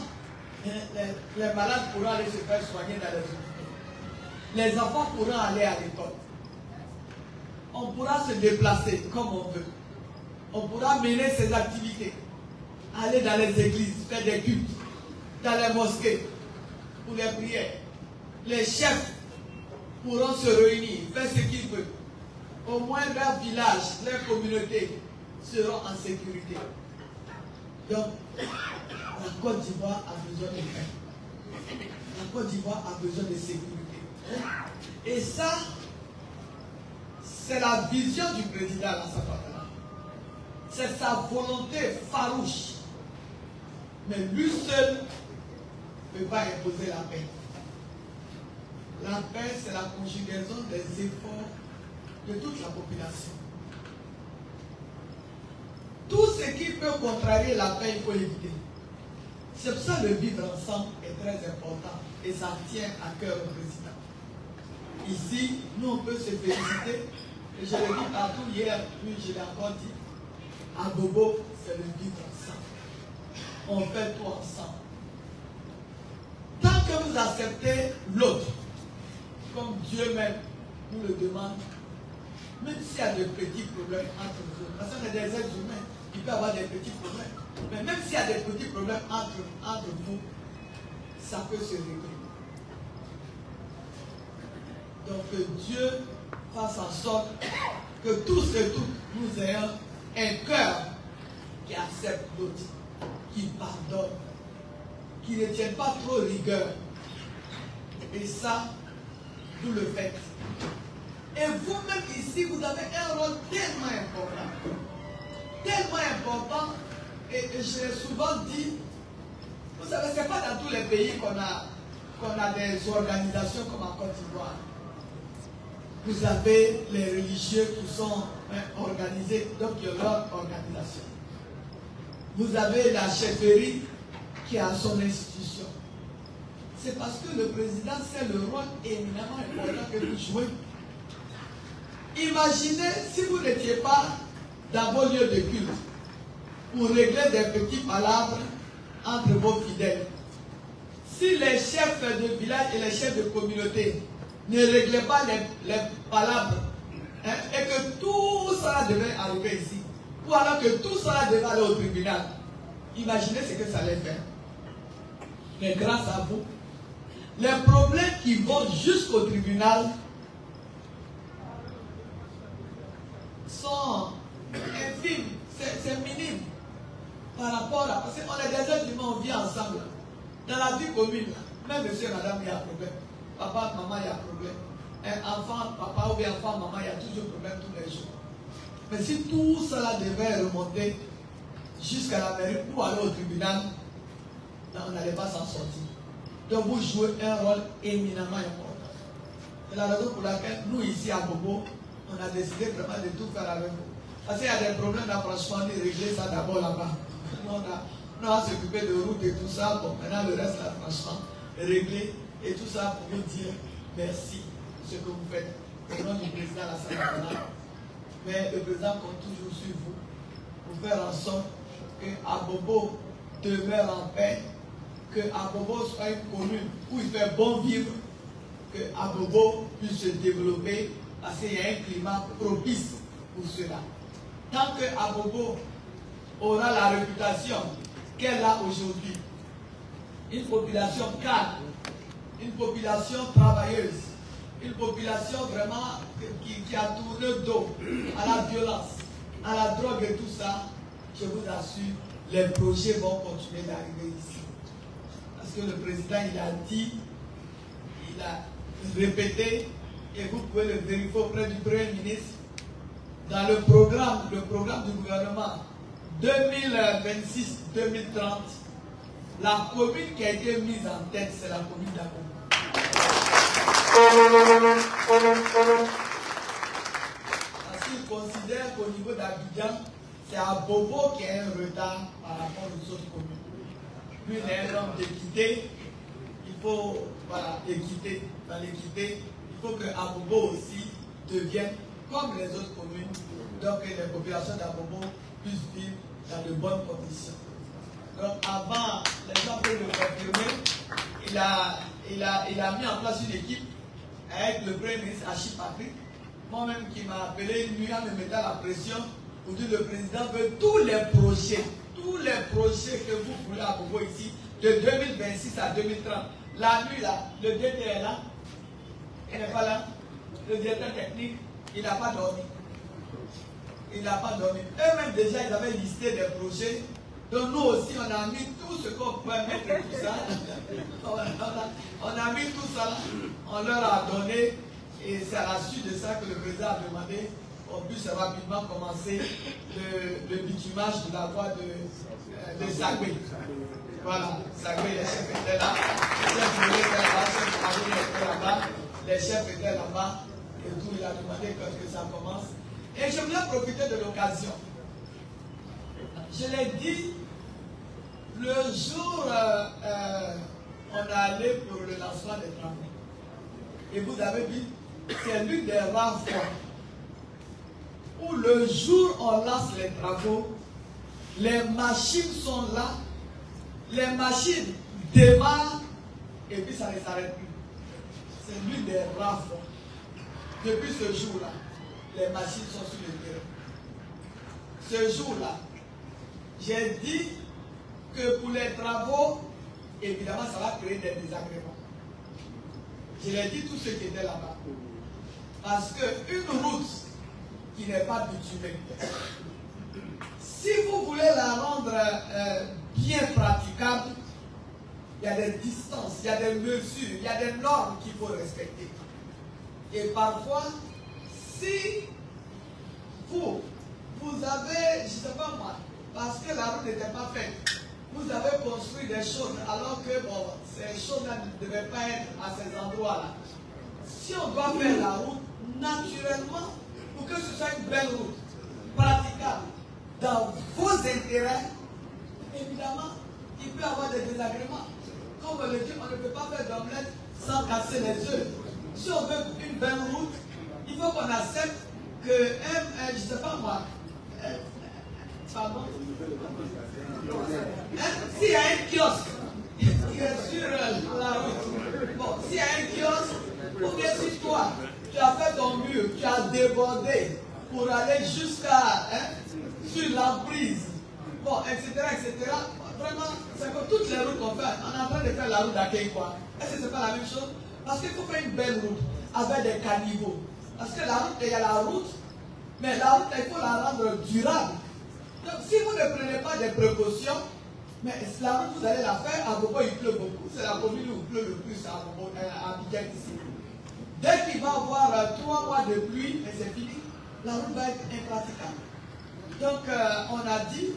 les malades pourront aller se faire soigner dans les hôpitaux. Les enfants pourront aller à l'école. On pourra se déplacer comme on veut. On pourra mener ses activités. Aller dans les églises, faire des cultes, dans les mosquées, pour les prières. Les chefs pourront se réunir, faire ce qu'ils veulent. Au moins leur village, leur communauté seront en sécurité. Donc, la Côte d'Ivoire a besoin de paix. La Côte d'Ivoire a besoin de sécurité. Et ça, c'est la vision du président Alassane Ouattara. C'est sa volonté farouche. Mais lui seul ne peut pas imposer la paix. La paix, c'est la conjugaison des efforts de toute la population. Tout ce qui peut contrarier la paix, il faut l'éviter. C'est pour ça que le vivre ensemble est très important et ça tient à cœur au président. Ici, nous, on peut se féliciter. Et je l'ai dit partout hier, puis je l'ai encore dit. À Bobo, c'est le vivre ensemble. On fait tout ensemble. Tant que vous acceptez l'autre, comme Dieu même nous le demande, même s'il y a de petits problèmes entre vous, parce qu'on est des êtres humains, il peut y avoir des petits problèmes. Mais même s'il y a des petits problèmes entre vous, ça peut se régler. Donc que Dieu fasse en sorte que tous et toutes nous ayons un cœur qui ne tiennent pas trop rigueur. Et ça, vous le faites. Et vous-même ici, vous avez un rôle tellement important. Et je l'ai souvent dit, vous savez, ce n'est pas dans tous les pays qu'on a des organisations comme en Côte d'Ivoire. Vous avez les religieux qui sont organisés, donc il y a leur organisation. Vous avez la chefferie qui a son institution. C'est parce que le président, c'est le rôle éminemment important que vous jouez. Imaginez si vous n'étiez pas dans vos lieux de culte pour régler des petits palabres entre vos fidèles. Si les chefs de village et les chefs de communauté ne réglaient pas les palabres et que tout cela devait arriver ici, ou alors que tout cela devait aller au tribunal, imaginez ce que ça allait faire. Mais grâce à vous, les problèmes qui vont jusqu'au tribunal sont infimes, c'est minime par rapport à... Parce qu'on est des êtres humains, on vit ensemble. Dans la vie commune, même monsieur et madame, il y a un problème. Papa, maman, il y a un problème. Un enfant, papa ou bien enfant, maman, il y a toujours un problème tous les jours. Mais si tout cela devait remonter jusqu'à la mairie ou aller au tribunal, là, on n'allait pas s'en sortir. Donc vous jouez un rôle éminemment important. C'est la raison pour laquelle nous ici à Bobo, on a décidé vraiment de tout faire avec vous. Parce qu'il y a des problèmes là, franchement, on régler ça d'abord là-bas. On va s'occuper de route et tout ça. Bon, maintenant le reste là, franchement, réglé. Et tout ça pour vous dire merci de ce que vous faites. Au nom du président Alassane. Mais le président compte toujours sur vous pour faire en sorte que Abobo demeure en paix, que Abobo soit une commune où il fait bon vivre, que Abobo puisse se développer parce qu'il y a un climat propice pour cela. Tant que Abobo aura la réputation qu'elle a aujourd'hui, une population calme, une population travailleuse, une population vraiment qui a tourné le dos à la violence, à la drogue et tout ça, je vous assure, les projets vont continuer d'arriver ici. Parce que le président, il a dit, il a répété, et vous pouvez le vérifier auprès du Premier ministre, dans le programme du gouvernement 2026-2030, la commune qui a été mise en tête, c'est la commune d'Abobo. Parce qu'il considère qu'au niveau d'Abidjan, c'est Abobo qui a un retard par rapport aux autres communes. Lui, il est un homme d'équité. Il faut, voilà, équité. Dans l'équité, il faut que Abobo aussi devienne comme les autres communes. Donc, que les populations d'Abobo puissent vivre dans de bonnes conditions. Donc, avant, les gens peuvent le confirmer, il a mis en place une équipe avec le Premier ministre Achille Patrick, moi-même qui m'a appelé une nuit en me mettant la pression pour dire le président veut tous les projets que vous voulez à Bobo ici, de 2026 à 2030. La nuit là, le DT est là, il n'est pas là, le directeur technique, il n'a pas dormi. Eux-mêmes déjà, ils avaient listé des projets. Donc nous aussi, on a mis tout ce qu'on pouvait mettre et tout ça. On a mis tout ça, on leur a donné. Et c'est à la suite de ça que le président a demandé qu'on puisse rapidement commencer le bitumage de la voie de Sagué. Voilà, Sagué, les chefs étaient là. Les chefs étaient là-bas. Et tout, il a demandé que ça commence. Et je voulais profiter de l'occasion. Je l'ai dit, le jour on est allé pour le lancement des travaux. Et vous avez vu, c'est l'une des rares fois où le jour où on lance les travaux, les machines sont là, les machines démarrent et puis ça ne s'arrête plus. C'est l'une des rares fois. Depuis ce jour-là, les machines sont sur le terrain. Ce jour-là, j'ai dit que pour les travaux, évidemment, ça va créer des désagréments. Je l'ai dit tous ceux qui étaient là-bas. Parce qu'une route qui n'est pas bitumée, si vous voulez la rendre bien praticable, il y a des distances, il y a des mesures, il y a des normes qu'il faut respecter. Et parfois, si vous avez, je ne sais pas moi, parce que la route n'était pas faite, vous avez construit des choses alors que bon, ces choses-là ne devaient pas être à ces endroits-là. Si on doit faire la route, naturellement, pour que ce soit une belle route, praticable, dans vos intérêts, évidemment, il peut y avoir des désagréments. Comme on le dit, on ne peut pas faire d'omelette sans casser les œufs. Si on veut une belle route, il faut qu'on accepte que, je ne sais pas moi, pardon, s'il y a un kiosque qui est sur la route, bon, s'il y a un kiosque, ou bien si toi, tu as fait ton mur, tu as débordé pour aller jusqu'à sur l'emprise, bon, etc., etc. Vraiment, c'est comme toutes les routes qu'on fait. On est en train de faire la route d'accueil, quoi. Est-ce que c'est pas la même chose? Parce qu'il faut faire une belle route avec des caniveaux. Parce que la route, il y a la route, mais la route, il faut la rendre durable. Donc, si vous ne prenez pas des précautions, mais la route, vous allez la faire, à Bobo, il pleut beaucoup. C'est la commune où il pleut le plus à Bobo, à Abidjan ici. Dès qu'il va y avoir 3 mois de pluie, et c'est fini, la route va être impraticable. Donc, on a dit,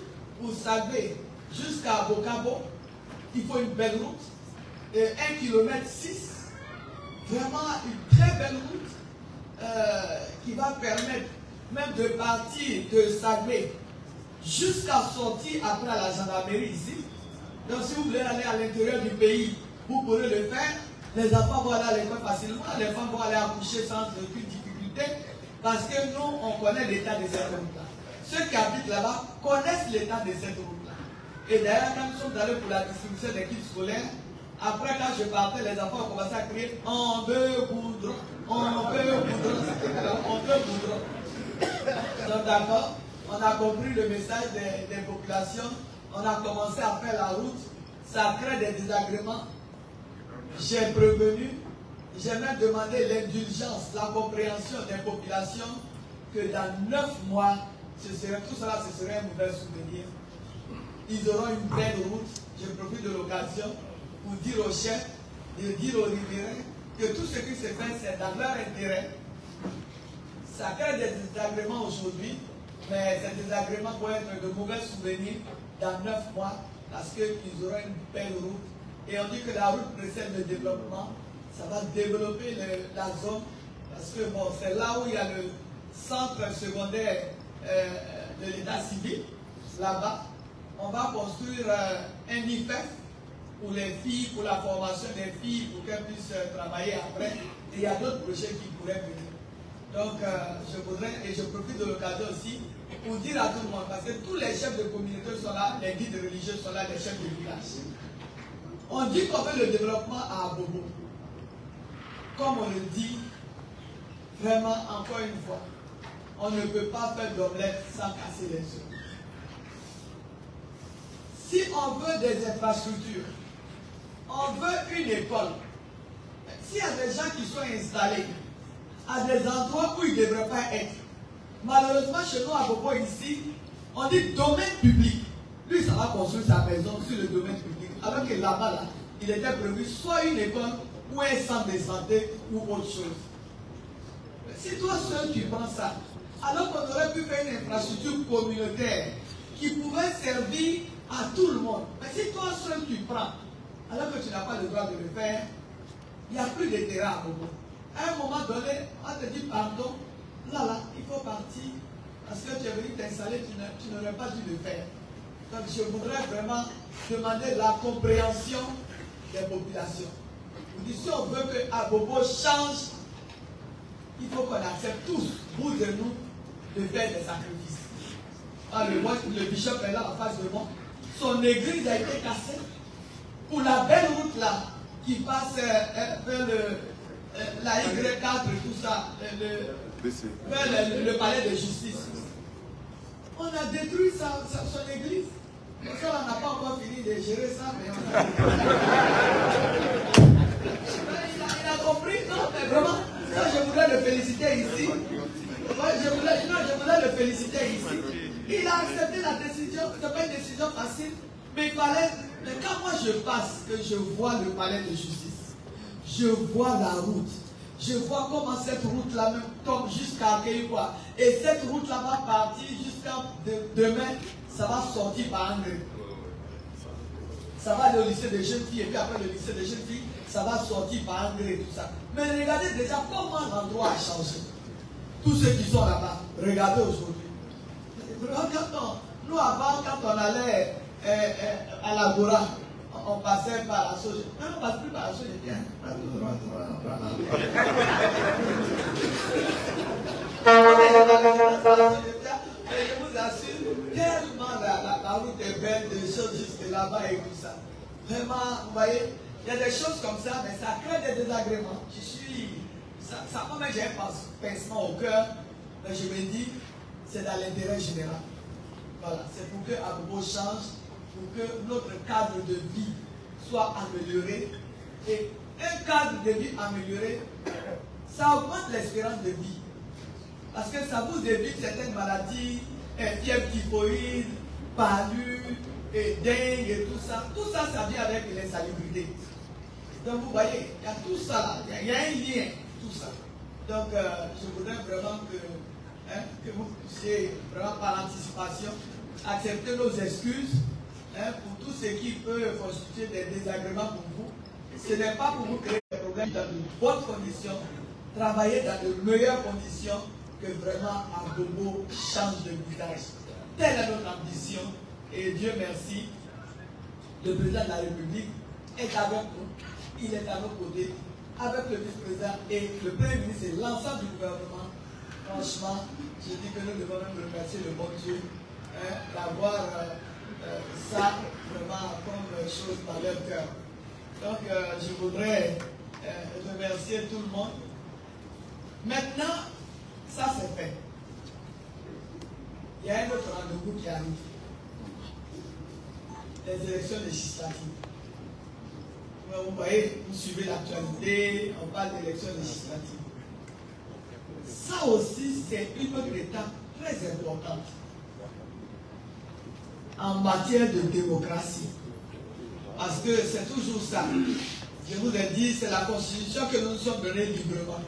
vous savez, jusqu'à Bokabo, il faut une belle route, et 1,6 km, vraiment une très belle route qui va permettre même de partir de Sagué jusqu'à sortir après la gendarmerie ici. Donc si vous voulez aller à l'intérieur du pays, vous pourrez le faire. Les enfants vont aller à l'école facilement, les femmes vont aller accoucher sans aucune difficulté, parce que nous, on connaît l'état de cette route-là. Ceux qui habitent là-bas connaissent l'état de cette route-là. Et d'ailleurs, quand nous sommes allés pour la distribution des kits scolaires, après quand je partais, les enfants ont commencé à crier « On veut goudron, on veut goudron ». On veut goudron. Donc d'accord, on a compris le message des populations, on a commencé à faire la route, ça crée des désagréments. J'ai prévenu, j'ai même demandé l'indulgence, la compréhension des populations, que dans 9 mois, tout cela, ce serait un mauvais souvenir. Ils auront une belle route. Je profite de l'occasion pour dire aux chefs, de dire aux riverains, que tout ce qui se fait, c'est dans leur intérêt. Ça crée des désagréments aujourd'hui, mais ces désagréments vont être de mauvais souvenirs dans 9 mois, parce qu'ils auront une belle route. Et on dit que la route précède le développement. Ça va développer la zone, parce que bon, c'est là où il y a le centre secondaire de l'état civil, là-bas. On va construire un IFEF pour les filles, pour la formation des filles, pour qu'elles puissent travailler après. Et il y a d'autres projets qui pourraient venir. Donc, je voudrais, et je profite de l'occasion aussi, pour dire à tout le monde, parce que tous les chefs de communauté sont là, les guides religieux sont là, les chefs de village. On dit qu'on veut le développement à Bobo. Comme on le dit, vraiment, encore une fois, on ne peut pas faire d'omelette sans casser les œufs. Si on veut des infrastructures, on veut une école, s'il y a des gens qui sont installés à des endroits où ils ne devraient pas être, malheureusement chez nous à Bobo ici, on dit domaine public. Lui, ça va construire sa maison sur le domaine public, alors que là-bas, là, il était prévu soit une école ou un centre de santé ou autre chose. Si toi seul tu prends ça, alors qu'on aurait pu faire une infrastructure communautaire qui pouvait servir à tout le monde. Mais si toi seul tu prends, alors que tu n'as pas le droit de le faire, il n'y a plus de terrain à Bobo. À un moment donné, on te dit pardon, là, il faut partir, parce que tu es venu t'installer, tu n'aurais pas dû le faire. Donc je voudrais vraiment demander la compréhension des populations. Si on veut que Abobo change, il faut qu'on accepte tous, vous et nous, de faire des sacrifices. Ah, le bishop est là en face de moi. Son église a été cassée pour la belle route là qui passe vers la Y4 et tout ça, vers le palais de justice. On a détruit son église. Parce qu'on n'a pas encore fini de gérer ça, mais on a... il a compris, non, mais vraiment, ça je voudrais le féliciter ici. Je voudrais le féliciter ici. Il a accepté la décision, ce n'est pas une décision facile, Mais quand moi je passe, que je vois le palais de justice, je vois la route, je vois comment cette route-là même tombe jusqu'à Kéikwa. Et cette route-là va partir jusqu'à demain, ça va sortir par Angré. Ça va aller au lycée des jeunes filles, et puis après le lycée des jeunes filles, ça va sortir par Angré et tout ça. Mais regardez déjà comment l'endroit a changé. Tous ceux qui sont là-bas, regardez aujourd'hui. Nous avant, quand on allait à la Gora, on passait par la Soja. Non, on ne passe plus par la Soja. Mais je vous assure, tellement la route est belle, des choses jusque là-bas et tout ça. Vraiment, vous voyez, il y a des choses comme ça, mais ça crée des désagréments. Ça moi j'ai un pincement au cœur, mais je me dis, c'est dans l'intérêt général. Voilà, c'est pour que Abobo change, pour que notre cadre de vie soit amélioré. Et un cadre de vie amélioré, ça augmente l'espérance de vie. Parce que ça vous évite certaines maladies, fièvre typhoïde, palu, et dengue et tout ça. Tout ça, ça vient avec l'insalubrité. Donc vous voyez, il y a tout ça là, il y a un lien, tout ça. Donc je voudrais vraiment que vous puissiez, vraiment par anticipation, accepter nos excuses pour tout ce qui peut constituer des désagréments pour vous. Ce n'est pas pour vous créer des problèmes dans de bonnes conditions, travailler dans de meilleures conditions, que vraiment Abobo change de visage. Telle est notre ambition et Dieu merci, le président de la République est avec nous, il est à nos côtés, avec le vice-président et le premier ministre et l'ensemble du gouvernement. Franchement, je dis que nous devons même remercier le bon Dieu d'avoir ça vraiment comme chose dans leur cœur. Donc je voudrais remercier tout le monde. Maintenant, ça c'est fait. Il y a un autre rendez-vous qui arrive. Les élections législatives. Vous voyez, vous suivez l'actualité, on parle d'élections législatives. Ça aussi, c'est une autre étape très importante en matière de démocratie. Parce que c'est toujours ça. Je vous ai dit, c'est la Constitution que nous nous sommes donnée librement.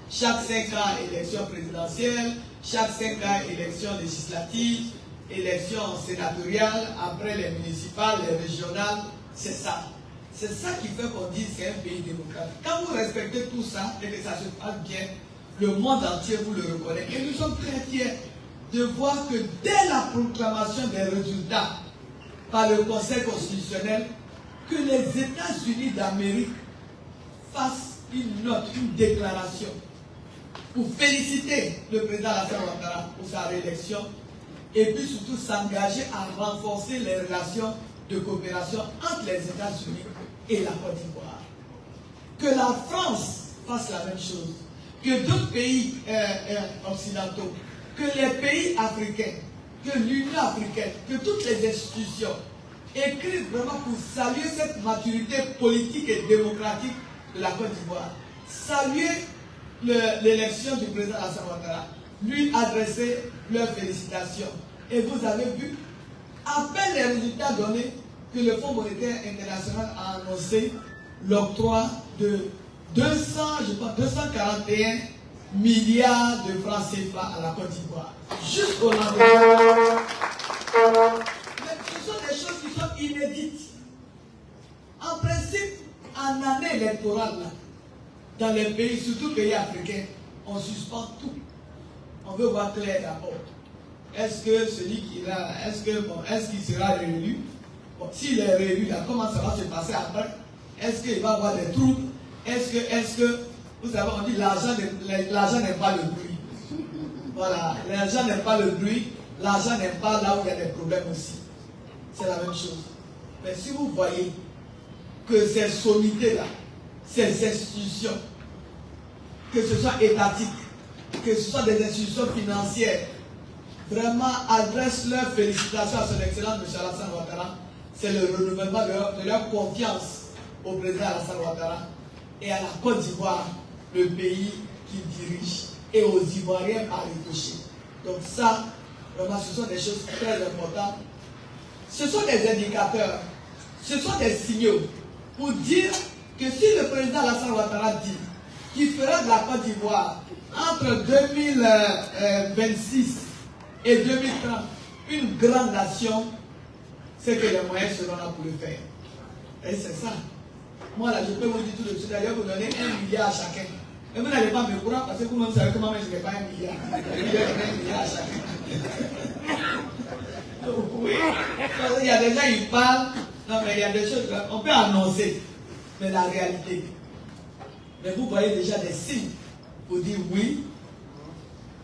Chaque 5 ans, élection présidentielle, chaque 5 ans, élection législative, élection sénatoriale, après les municipales, les régionales, c'est ça. C'est ça qui fait qu'on dit que c'est un pays démocratique. Quand vous respectez tout ça et que ça se passe bien, le monde entier vous le reconnaît. Et nous sommes très fiers de voir que dès la proclamation des résultats par le Conseil constitutionnel, que les États-Unis d'Amérique fassent une note, une déclaration pour féliciter le président Alassane Ouattara pour sa réélection et puis surtout s'engager à renforcer les relations de coopération entre les États-Unis et la Côte d'Ivoire. Que la France fasse la même chose, que d'autres pays occidentaux, que les pays africains, que l'Union africaine, que toutes les institutions écrivent vraiment pour saluer cette maturité politique et démocratique de la Côte d'Ivoire. Saluer l'élection du président Alassane Ouattara, lui adresser leurs félicitations. Et vous avez vu, à peine les résultats donnés, que le Fonds monétaire international a annoncé l'octroi de 241 milliards de francs CFA à la Côte d'Ivoire. Jusqu'au lendemain. Mais ce sont des choses qui sont inédites. En principe, en année électorale, là, dans les pays, surtout pays africains, on suspend tout. On veut voir clair d'abord. Est-ce que celui qui est là, est-ce qu'il sera réélu? Bon, s'il est réélu, là, comment ça va se passer après? Est-ce qu'il va avoir des troubles? Est-ce que, vous savez, on dit l'argent n'aime pas le bruit. Voilà, l'argent n'aime pas le bruit, l'argent n'aime pas là où il y a des problèmes aussi. C'est la même chose. Mais si vous voyez que ces sommités-là, ces institutions, que ce soit étatiques, que ce soit des institutions financières, vraiment adressent leurs félicitations à son excellence M. Alassane Ouattara, c'est le renouvellement de leur confiance au président Alassane Ouattara et à la Côte d'Ivoire, le pays qu'il dirige, et aux Ivoiriens par ricochet. Donc ça, vraiment, ce sont des choses très importantes Ce sont des indicateurs, ce sont des signaux pour dire que si le président Alassane Ouattara dit qu'il fera de la Côte d'Ivoire entre 2026 et 2030 une grande nation, c'est que les moyens seront là pour le faire. Et c'est ça. Moi là, je peux vous dire tout de suite, d'ailleurs, vous donnez 1 milliard à chacun. Et vous n'allez pas me croire parce que vous-même savez que moi-même je n'ai pas 1 milliard. Je vais donner 1 milliard à chacun. Oui. Il y a des gens qui parlent, non mais il y a des choses qu'on peut annoncer, mais la réalité. Mais vous voyez déjà des signes pour dire oui,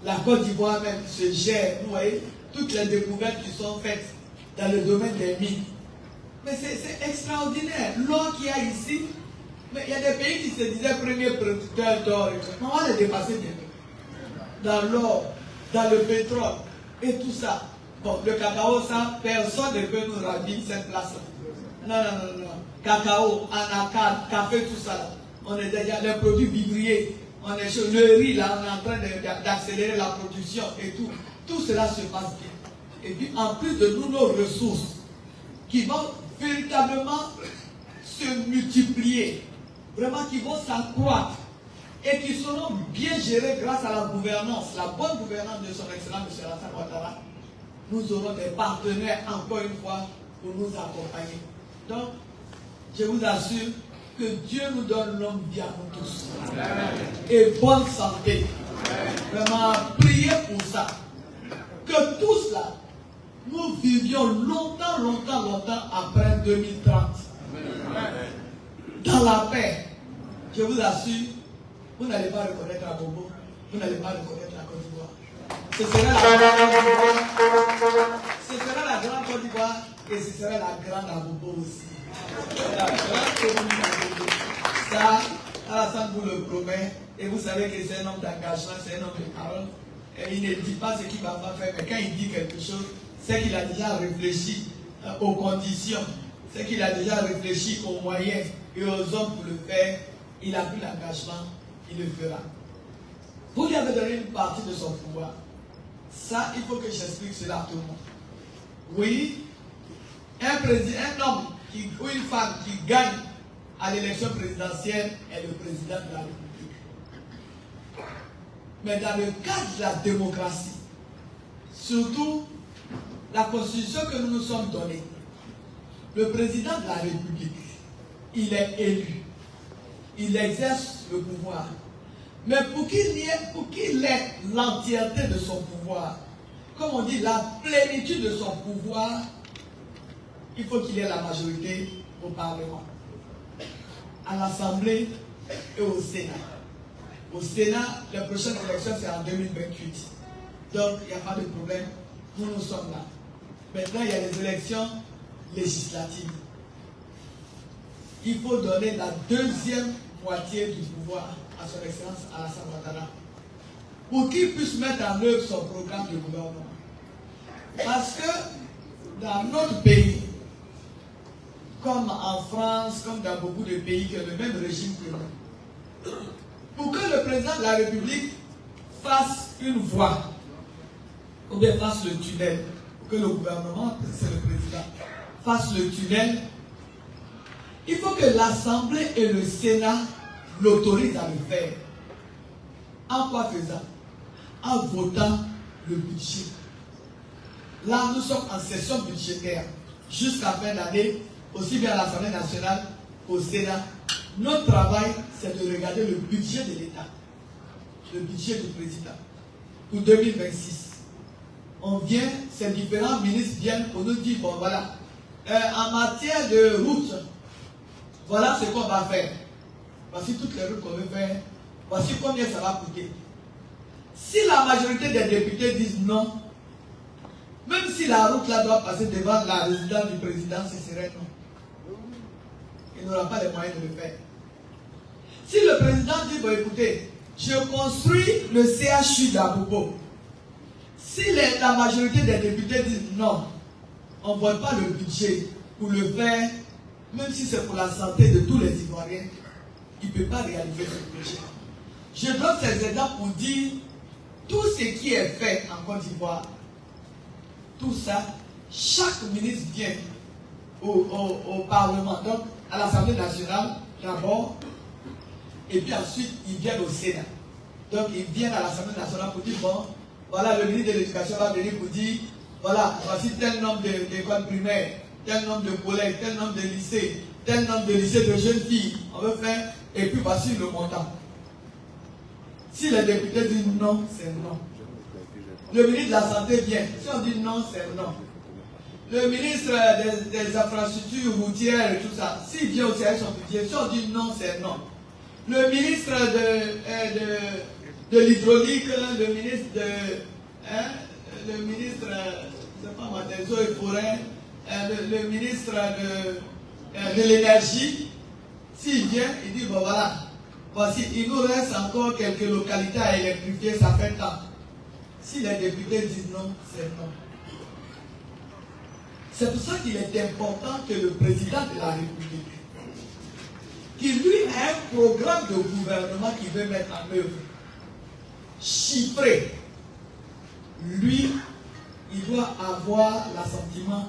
la Côte d'Ivoire même se gère. Vous voyez, toutes les découvertes qui sont faites dans le domaine des mines. Mais c'est extraordinaire. L'or qu'il y a ici, mais il y a des pays qui se disaient premiers producteurs d'or. On va les dépasser bientôt. Dans l'or, dans le pétrole et tout ça. Bon, le cacao, ça, personne ne peut nous ravir cette place-là. Non. Cacao, anacarde, café, tout ça là. On est déjà les produits vivriers. On est sur le riz là, on est en train d'accélérer la production et tout. Tout cela se passe bien. Et puis en plus de nous, nos ressources qui vont véritablement se multiplier, vraiment qui vont s'accroître et qui seront bien gérées grâce à la gouvernance, la bonne gouvernance de son excellence M. Alassane Ouattara. Nous aurons des partenaires encore une fois pour nous accompagner. Donc, je vous assure que Dieu nous donne longue vie à nous tous. Amen. Et bonne santé. Amen. Vraiment, priez pour ça. Que tous là, nous vivions longtemps après 2030. Amen. Dans la paix. Je vous assure, vous n'allez pas reconnaître la Bobo, vous n'allez pas reconnaître la Côte d'Ivoire. Ce sera la grande Côte d'Ivoire et ce sera la grande Abobo aussi. Ça, Alassane vous le promet, et vous savez que c'est un homme d'engagement, c'est un homme de parole, et il ne dit pas ce qu'il ne va pas faire, mais quand il dit quelque chose, c'est qu'il a déjà réfléchi aux conditions, c'est qu'il a déjà réfléchi aux moyens et aux hommes pour le faire. Il a pris l'engagement, il le fera. Vous lui avez donné une partie de son pouvoir. Ça, il faut que j'explique cela à tout le monde. Oui, un homme ou une femme qui gagne à l'élection présidentielle est le président de la République. Mais dans le cadre de la démocratie, surtout la constitution que nous nous sommes donnée, le président de la République, il est élu. Il exerce le pouvoir. Mais pour qu'il ait l'entièreté de son pouvoir, comme on dit, la plénitude de son pouvoir, il faut qu'il ait la majorité au Parlement, à l'Assemblée et au Sénat. Au Sénat, la prochaine élection, c'est en 2028. Donc, il n'y a pas de problème. Nous sommes là. Maintenant, il y a les élections législatives. Il faut donner la deuxième moitié du pouvoir à son excellence Alassane Ouattara pour qu'il puisse mettre en œuvre son programme de gouvernement. Parce que dans notre pays, comme en France, comme dans beaucoup de pays qui ont le même régime que nous, pour que le président de la République fasse une voie, ou bien fasse le tunnel, pour que le gouvernement, c'est le président, fasse le tunnel, il faut que l'Assemblée et le Sénat l'autorisent à le faire. En quoi faisant? En votant le budget. Là, nous sommes en session budgétaire jusqu'à fin d'année, aussi bien à l'Assemblée nationale qu'au Sénat. Notre travail, c'est de regarder le budget de l'État, le budget du président pour 2026. On vient, ces différents ministres viennent pour nous dire, bon voilà, en matière de route, voilà ce qu'on va faire. Voici toutes les routes qu'on veut faire. Voici combien ça va coûter. Si la majorité des députés disent non, même si la route là doit passer devant la résidence du président, ce serait non. Il n'aura pas les moyens de le faire. Si le président dit, bon écoutez, je construis le CHU d'Abobo. Si la majorité des députés disent non, on ne voit pas le budget pour le faire, même si c'est pour la santé de tous les Ivoiriens, il ne peut pas réaliser ce projet. Je donne ces exemples pour dire tout ce qui est fait en Côte d'Ivoire, tout ça, chaque ministre vient au Parlement, donc à l'Assemblée nationale d'abord, et puis ensuite ils viennent au Sénat. Donc ils viennent à l'Assemblée nationale pour dire, bon, voilà, le ministre de l'Éducation va venir pour dire, voilà, voici tel nombre d'écoles primaires, tel nombre de collèges, tel nombre de lycées, tel nombre de lycées de jeunes filles, on veut faire, et puis voici le montant. Si les députés disent non, c'est non. Le ministre de la Santé vient. Si on dit non, c'est non. Le ministre des infrastructures routières et tout ça, s'il vient au service son budget, si on dit non, c'est non. Le ministre de l'hydraulique, le ministre je sais pas moi, des eaux et forêts, le ministre de l'énergie, s'il vient, il dit bon voilà, voici, il nous reste encore quelques localités à électrifier, ça fait tant. Si les députés disent non, c'est non. C'est pour ça qu'il est important que le président de la République, qui lui a un programme de gouvernement qu'il veut mettre en œuvre, chiffré, lui, il doit avoir l'assentiment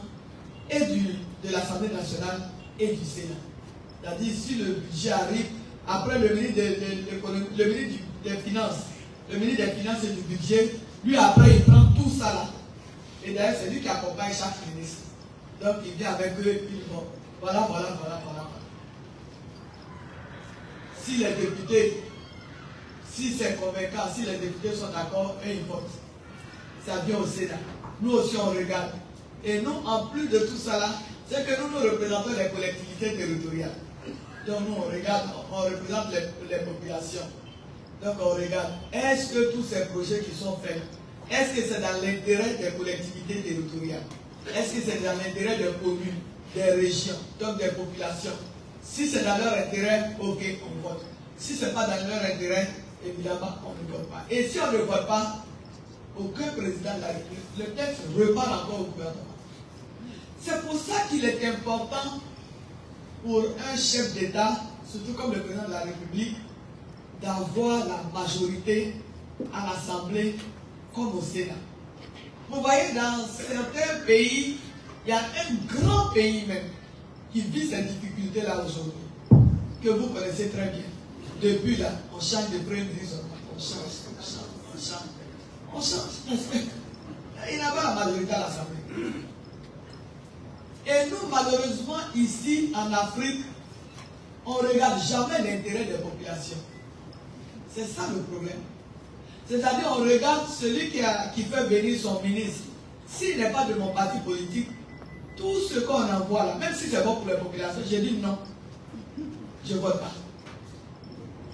et de l'Assemblée nationale et du Sénat. C'est-à-dire, si le budget arrive, après le ministre des Finances, le ministre des Finances et du budget, lui après il prend tout ça là. Et d'ailleurs, c'est lui qui accompagne chaque ministre. Donc il vient avec eux et puis bon, voilà. Si les députés, si c'est convaincant, si les députés sont d'accord, et ils votent. Ça vient au Sénat. Nous aussi on regarde. Et nous, en plus de tout ça là, c'est que nous représentons les collectivités territoriales. Donc nous on regarde, on représente les populations. Donc on regarde, est-ce que tous ces projets qui sont faits, est-ce que c'est dans l'intérêt des collectivités territoriales? Est-ce que c'est dans l'intérêt des communes, des régions, donc des populations? Si c'est dans leur intérêt, ok, on vote. Si ce n'est pas dans leur intérêt, évidemment, on ne vote pas. Et si on ne vote pas, aucun président de la République, le texte repart encore au gouvernement. C'est pour ça qu'il est important pour un chef d'État, surtout comme le président de la République, d'avoir la majorité à l'Assemblée comme au Sénat. Vous voyez, dans certains pays, il y a un grand pays même qui vit ces difficultés-là aujourd'hui, que vous connaissez très bien. Depuis là, on change de premier ministre, on change. Il n'a pas la majorité à l'Assemblée. Et nous, malheureusement, ici, en Afrique, on ne regarde jamais l'intérêt des populations. C'est ça le problème. C'est-à-dire, on regarde celui qui fait venir son ministre. S'il n'est pas de mon parti politique, tout ce qu'on envoie là, même si c'est bon pour les populations, j'ai dit non. Je ne vote pas.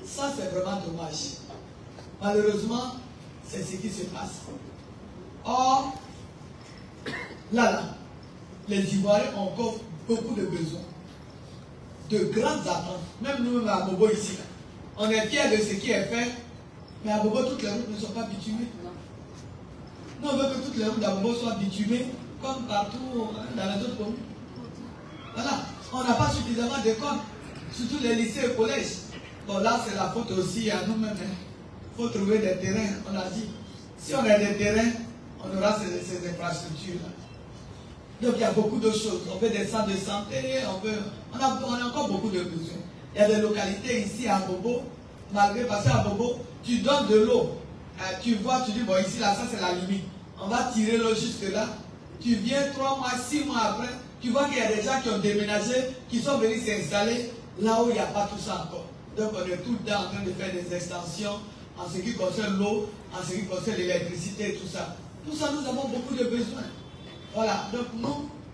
Ça, c'est vraiment dommage. Malheureusement, c'est ce qui se passe. Or, là, les Ivoiriens ont encore beaucoup de besoins, de grandes attentes. Même nous-mêmes à Bobo ici, là, on est fiers de ce qui est fait, mais à Bobo, toutes les routes ne sont pas bitumées. Nous, on veut que toutes les routes à Bobo soient bitumées, comme partout dans les autres communes. Voilà, on n'a pas suffisamment d'écoles, surtout les lycées et collèges. Bon, là, c'est la faute aussi à nous-mêmes. Il faut trouver des terrains, on a dit. Si on a des terrains, on aura ces infrastructures-là. Donc il y a beaucoup de choses. On veut des centres de santé, on a encore beaucoup de besoins. Il y a des localités ici à Bobo, malgré passer à Bobo, tu donnes de l'eau. Tu vois, tu dis, bon ici, là, ça c'est la limite. On va tirer l'eau jusque là. Tu viens 3 mois, 6 mois après, tu vois qu'il y a des gens qui ont déménagé, qui sont venus s'installer là où il n'y a pas tout ça encore. Donc on est tout le temps en train de faire des extensions en ce qui concerne l'eau, en ce qui concerne l'électricité et tout ça. Tout ça, nous avons beaucoup de besoins. Voilà, donc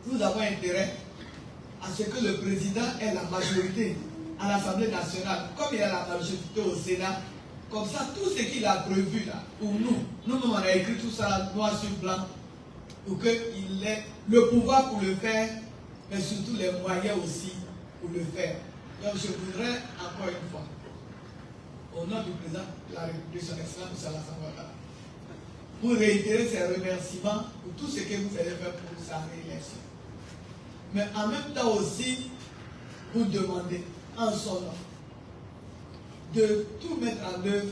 nous avons intérêt à ce que le président ait la majorité à l'Assemblée nationale, comme il a la majorité au Sénat. Comme ça, tout ce qu'il a prévu là, pour nous-mêmes on a écrit tout ça là, noir sur blanc, pour qu'il ait le pouvoir pour le faire, mais surtout les moyens aussi pour le faire. Donc je voudrais encore une fois, au nom du président de la République, son Excellence M. Alassane Ouattara, pour réitérer ses remerciements pour tout ce que vous avez fait pour sa réélection. Mais en même temps aussi, vous demander en son nom de tout mettre en œuvre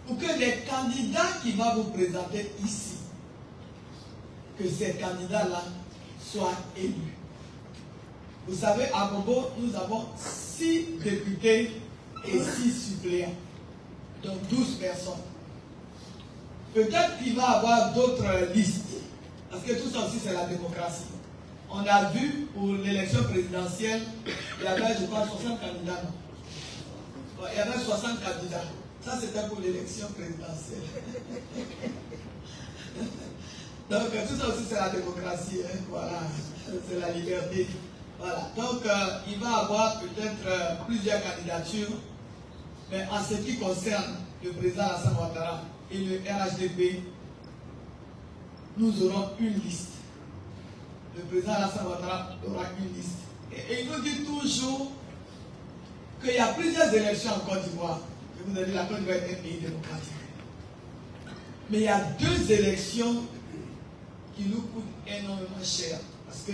pour que les candidats qui vont vous présenter ici que ces candidats-là soient élus. Vous savez, à Bobo, nous avons 6 députés et 6 suppléants, donc 12 personnes. Peut-être qu'il va y avoir d'autres listes, parce que tout ça aussi c'est la démocratie. On a vu pour l'élection présidentielle, il y avait, je crois, 60 candidats. Non? Il y avait 60 candidats. Ça, c'était pour l'élection présidentielle. Donc, tout ça aussi, c'est la démocratie. Hein? Voilà, c'est la liberté. Voilà. Donc, il va y avoir peut-être plusieurs candidatures. Mais en ce qui concerne le président Alassane Ouattara et le RHDP, nous aurons une liste. Le président Alassane Ouattara aura une liste. Et il nous dit toujours qu'il y a plusieurs élections en Côte d'Ivoire. Je vous ai dit, la Côte d'Ivoire est un pays démocratique. Mais il y a 2 élections qui nous coûtent énormément cher. Parce que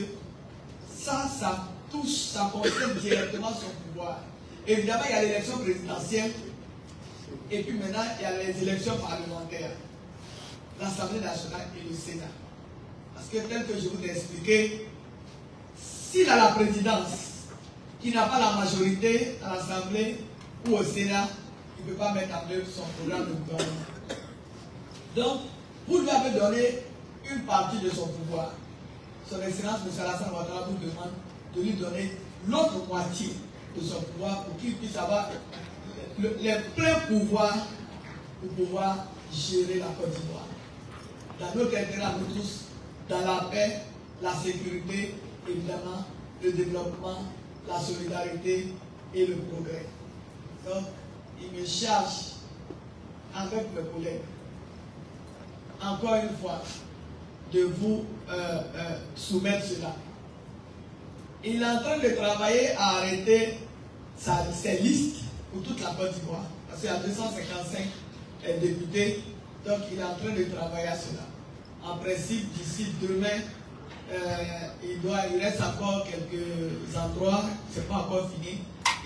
ça touche, ça concerne directement son pouvoir. Évidemment, il y a l'élection présidentielle. Et puis maintenant, il y a les élections parlementaires. L'Assemblée nationale et le Sénat. Parce que tel que je vous ai expliqué, s'il a la présidence, qui n'a pas la majorité à l'Assemblée ou au Sénat, il ne peut pas mettre en œuvre son programme de gouvernement. Donc, vous lui avez donné une partie de son pouvoir. Son Excellence, M. Alassane Ouattara, vous demande de lui donner l'autre moitié de son pouvoir pour qu'il puisse avoir les pleins pouvoirs pour pouvoir gérer la Côte d'Ivoire. Dans notre intérêt à nous tous, dans la paix, la sécurité, évidemment, le développement, la solidarité et le progrès. Donc, il me charge avec mes collègues, encore une fois, de vous soumettre cela. Il est en train de travailler à arrêter ses listes pour toute la Côte d'Ivoire. Parce qu'il y a 255 députés, donc il est en train de travailler à cela. En principe, d'ici demain, il reste encore quelques endroits, ce n'est pas encore fini.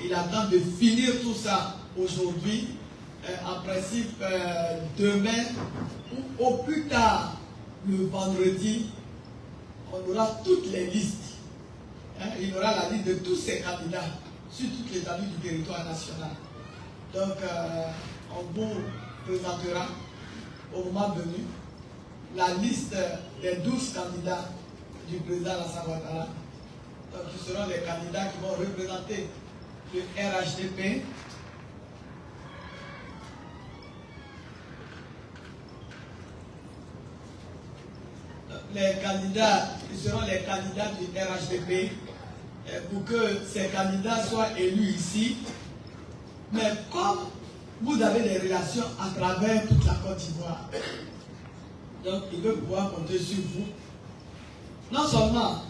Il attend de finir tout ça aujourd'hui. En principe, demain ou au plus tard, le vendredi, on aura toutes les listes. Il aura la liste de tous ces candidats sur toutes les étendues du territoire national. Donc, on vous présentera au moment venu la liste des 12 candidats du président Alassane Ouattara, qui seront les candidats qui vont représenter le RHDP, les candidats qui seront les candidats du RHDP pour que ces candidats soient élus ici. Mais comme vous avez des relations à travers toute la Côte d'Ivoire, donc il veut pouvoir compter sur vous. Non seulement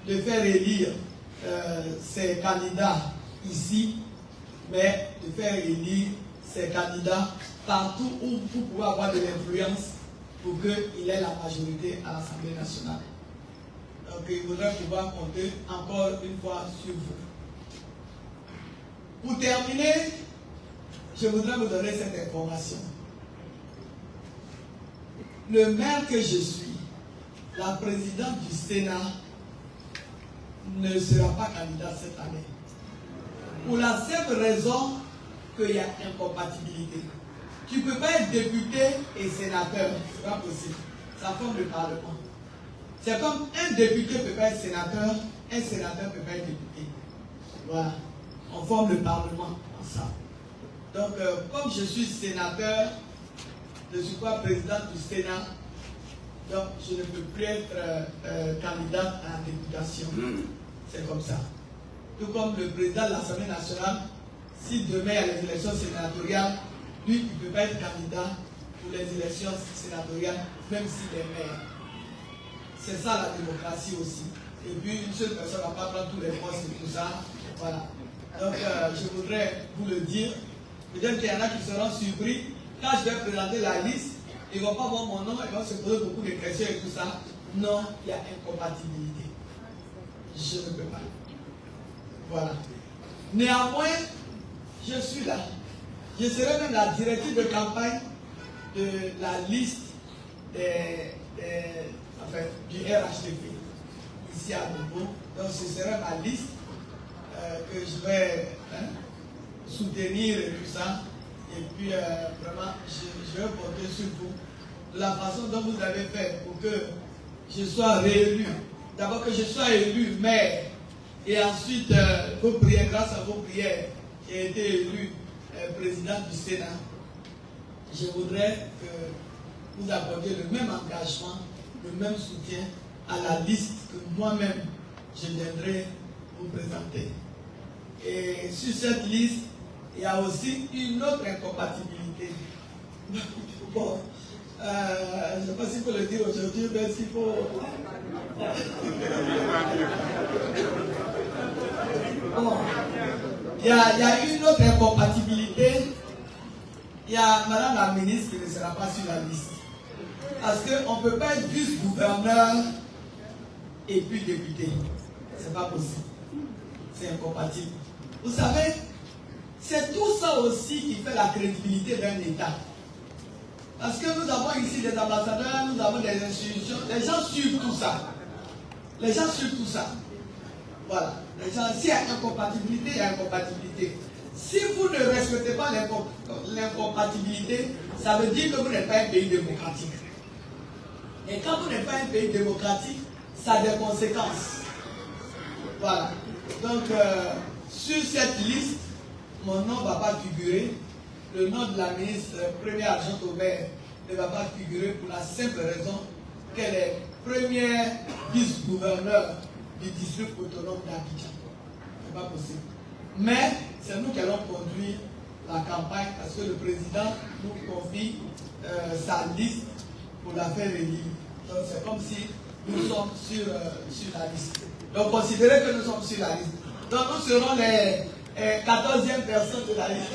de faire élire ces candidats ici, mais de faire élire ces candidats partout où vous pouvez avoir de l'influence pour qu'il ait la majorité à l'Assemblée nationale. Donc il faudrait pouvoir compter encore une fois sur vous. Pour terminer, je voudrais vous donner cette information. Le maire que je suis, la présidente du Sénat, ne sera pas candidate cette année. Pour la simple raison qu'il y a incompatibilité. Tu ne peux pas être député et sénateur, ce n'est pas possible. Ça forme le Parlement. C'est comme un député ne peut pas être sénateur, un sénateur ne peut pas être député. Voilà. On forme le Parlement ensemble. Donc, comme je suis sénateur, je ne suis pas président du Sénat, donc je ne peux plus être candidat à la députation. C'est comme ça. Tout comme le président de l'Assemblée nationale, si demain il y a les élections sénatoriales, lui, il ne peut pas être candidat pour les élections sénatoriales, même s'il est maire. C'est ça la démocratie aussi. Et puis, une seule personne ne va pas prendre tous les postes et tout ça. Voilà. Donc, je voudrais vous le dire. Peut-être qu'il y en a qui seront surpris. Quand je vais présenter la liste, ils ne vont pas voir mon nom, ils vont se poser beaucoup de questions et tout ça. Non, il y a incompatibilité. Je ne peux pas. Voilà. Néanmoins, je suis là. Je serai même la directrice de campagne de la liste des enfin, du RHTP, ici à Bobo. Donc ce sera ma liste que je vais soutenir et tout ça. Et puis vraiment, je vais compter sur vous. De la façon dont vous avez fait pour que je sois réélu. D'abord que je sois élu maire. Et ensuite, vos prières, grâce à vos prières, j'ai été élu président du Sénat. Je voudrais que vous apportiez le même engagement, le même soutien à la liste que moi-même je viendrai vous présenter. Et sur cette liste, il y a aussi une autre incompatibilité. Bon, je ne sais pas s'il faut le dire aujourd'hui, mais s'il faut... Bon, il y a une autre incompatibilité. Il y a Madame la ministre qui ne sera pas sur la liste. Parce qu'on ne peut pas être vice-gouverneur et puis député. Ce n'est pas possible. C'est incompatible. Vous savez, c'est tout ça aussi qui fait la crédibilité d'un État. Parce que nous avons ici des ambassadeurs, nous avons des institutions, les gens suivent tout ça. Les gens suivent tout ça. Voilà. Les gens, s'il y a incompatibilité, il y a incompatibilité. Si vous ne respectez pas l'incompatibilité, ça veut dire que vous n'êtes pas un pays démocratique. Et quand vous n'êtes pas un pays démocratique, ça a des conséquences. Voilà. Donc, sur cette liste, mon nom ne va pas figurer. Le nom de la ministre première adjointe au maire ne va pas figurer pour la simple raison qu'elle est première vice-gouverneur du district autonome d'Abidjan. Ce n'est pas possible. Mais c'est nous qui allons conduire la campagne parce que le président nous confie sa liste pour la faire élire. Donc c'est comme si nous sommes sur la liste. Donc considérez que nous sommes sur la liste. Donc nous serons les 14e personnes de la liste.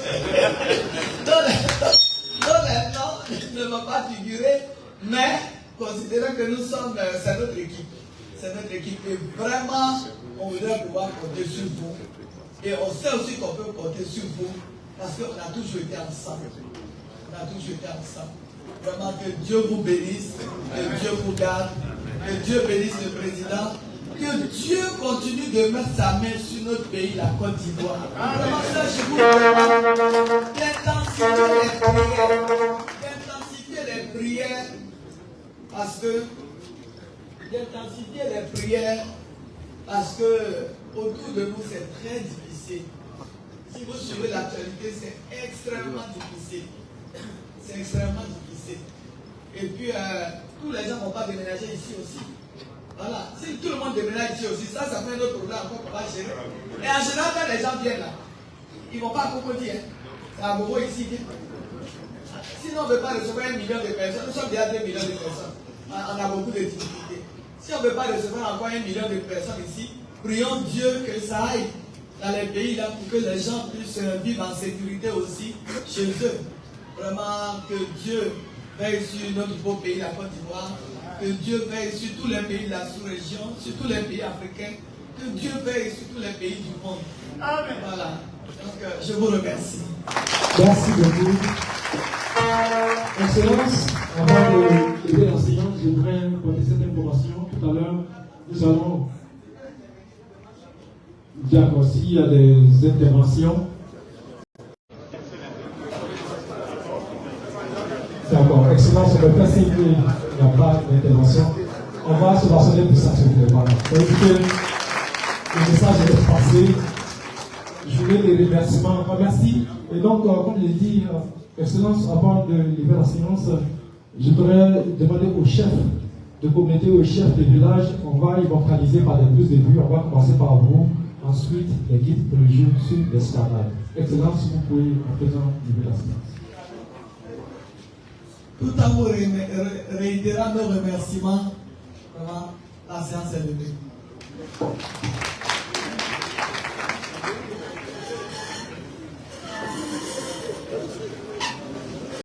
Donc les noms ne vont pas figurer, mais considérez que nous sommes, c'est notre équipe. C'est notre équipe et vraiment on voudrait pouvoir compter sur vous. Et on sait aussi qu'on peut compter sur vous parce qu'on a toujours été ensemble. On a toujours été ensemble. Vraiment que Dieu vous bénisse, que Dieu vous garde, que Dieu bénisse le président, que Dieu continue de mettre sa main sur notre pays, la Côte d'Ivoire. Vraiment ça, je vous demande d'intensifier les prières parce que autour de nous c'est très difficile. Si vous suivez l'actualité, c'est extrêmement difficile. C'est extrêmement difficile. Et puis, tous les gens ne vont pas déménager ici aussi. Voilà. Si tout le monde déménage ici aussi, ça fait un autre problème encore qu'on va gérer. Et en général, quand les gens viennent là, ils ne vont pas à Cocody. C'est à Bobo ici. Sinon, on ne veut pas recevoir 1 million de personnes. Nous sommes déjà 2 millions de personnes. On a beaucoup de difficultés. Si on ne veut pas recevoir encore 1 million de personnes ici, prions Dieu que ça aille dans les pays là pour que les gens puissent vivre en sécurité aussi chez eux. Vraiment que Dieu veille sur notre beau pays, la Côte d'Ivoire, que Dieu veille sur tous les pays de la sous-région, sur tous les pays africains, que Dieu veille sur tous les pays du monde. Amen. Voilà. Donc je vous remercie. Merci beaucoup. Excellence, avant de lever la séance, je voudrais porter cette information. Tout à l'heure, nous allons dire s'il y a des interventions. D'accord, Excellence, je me fais signe qu'il n'y a pas d'intervention. On va se bastonner pour ça, s'il vous plaît. Voilà. Écoutez, le message est passé. Je voulais des remerciements. Merci. Et donc, comme je l'ai dit, Excellence, avant de lever la séance, je voudrais demander aux chefs de communauté, aux chefs de village, on va immortaliser par les 12 débuts. On va commencer par vous. Ensuite, les guides religieux sur l'esclavage. Excellence, si vous pouvez à présent lever la séance. Tout à vous réitérant nos remerciements. Vraiment, la séance est levée.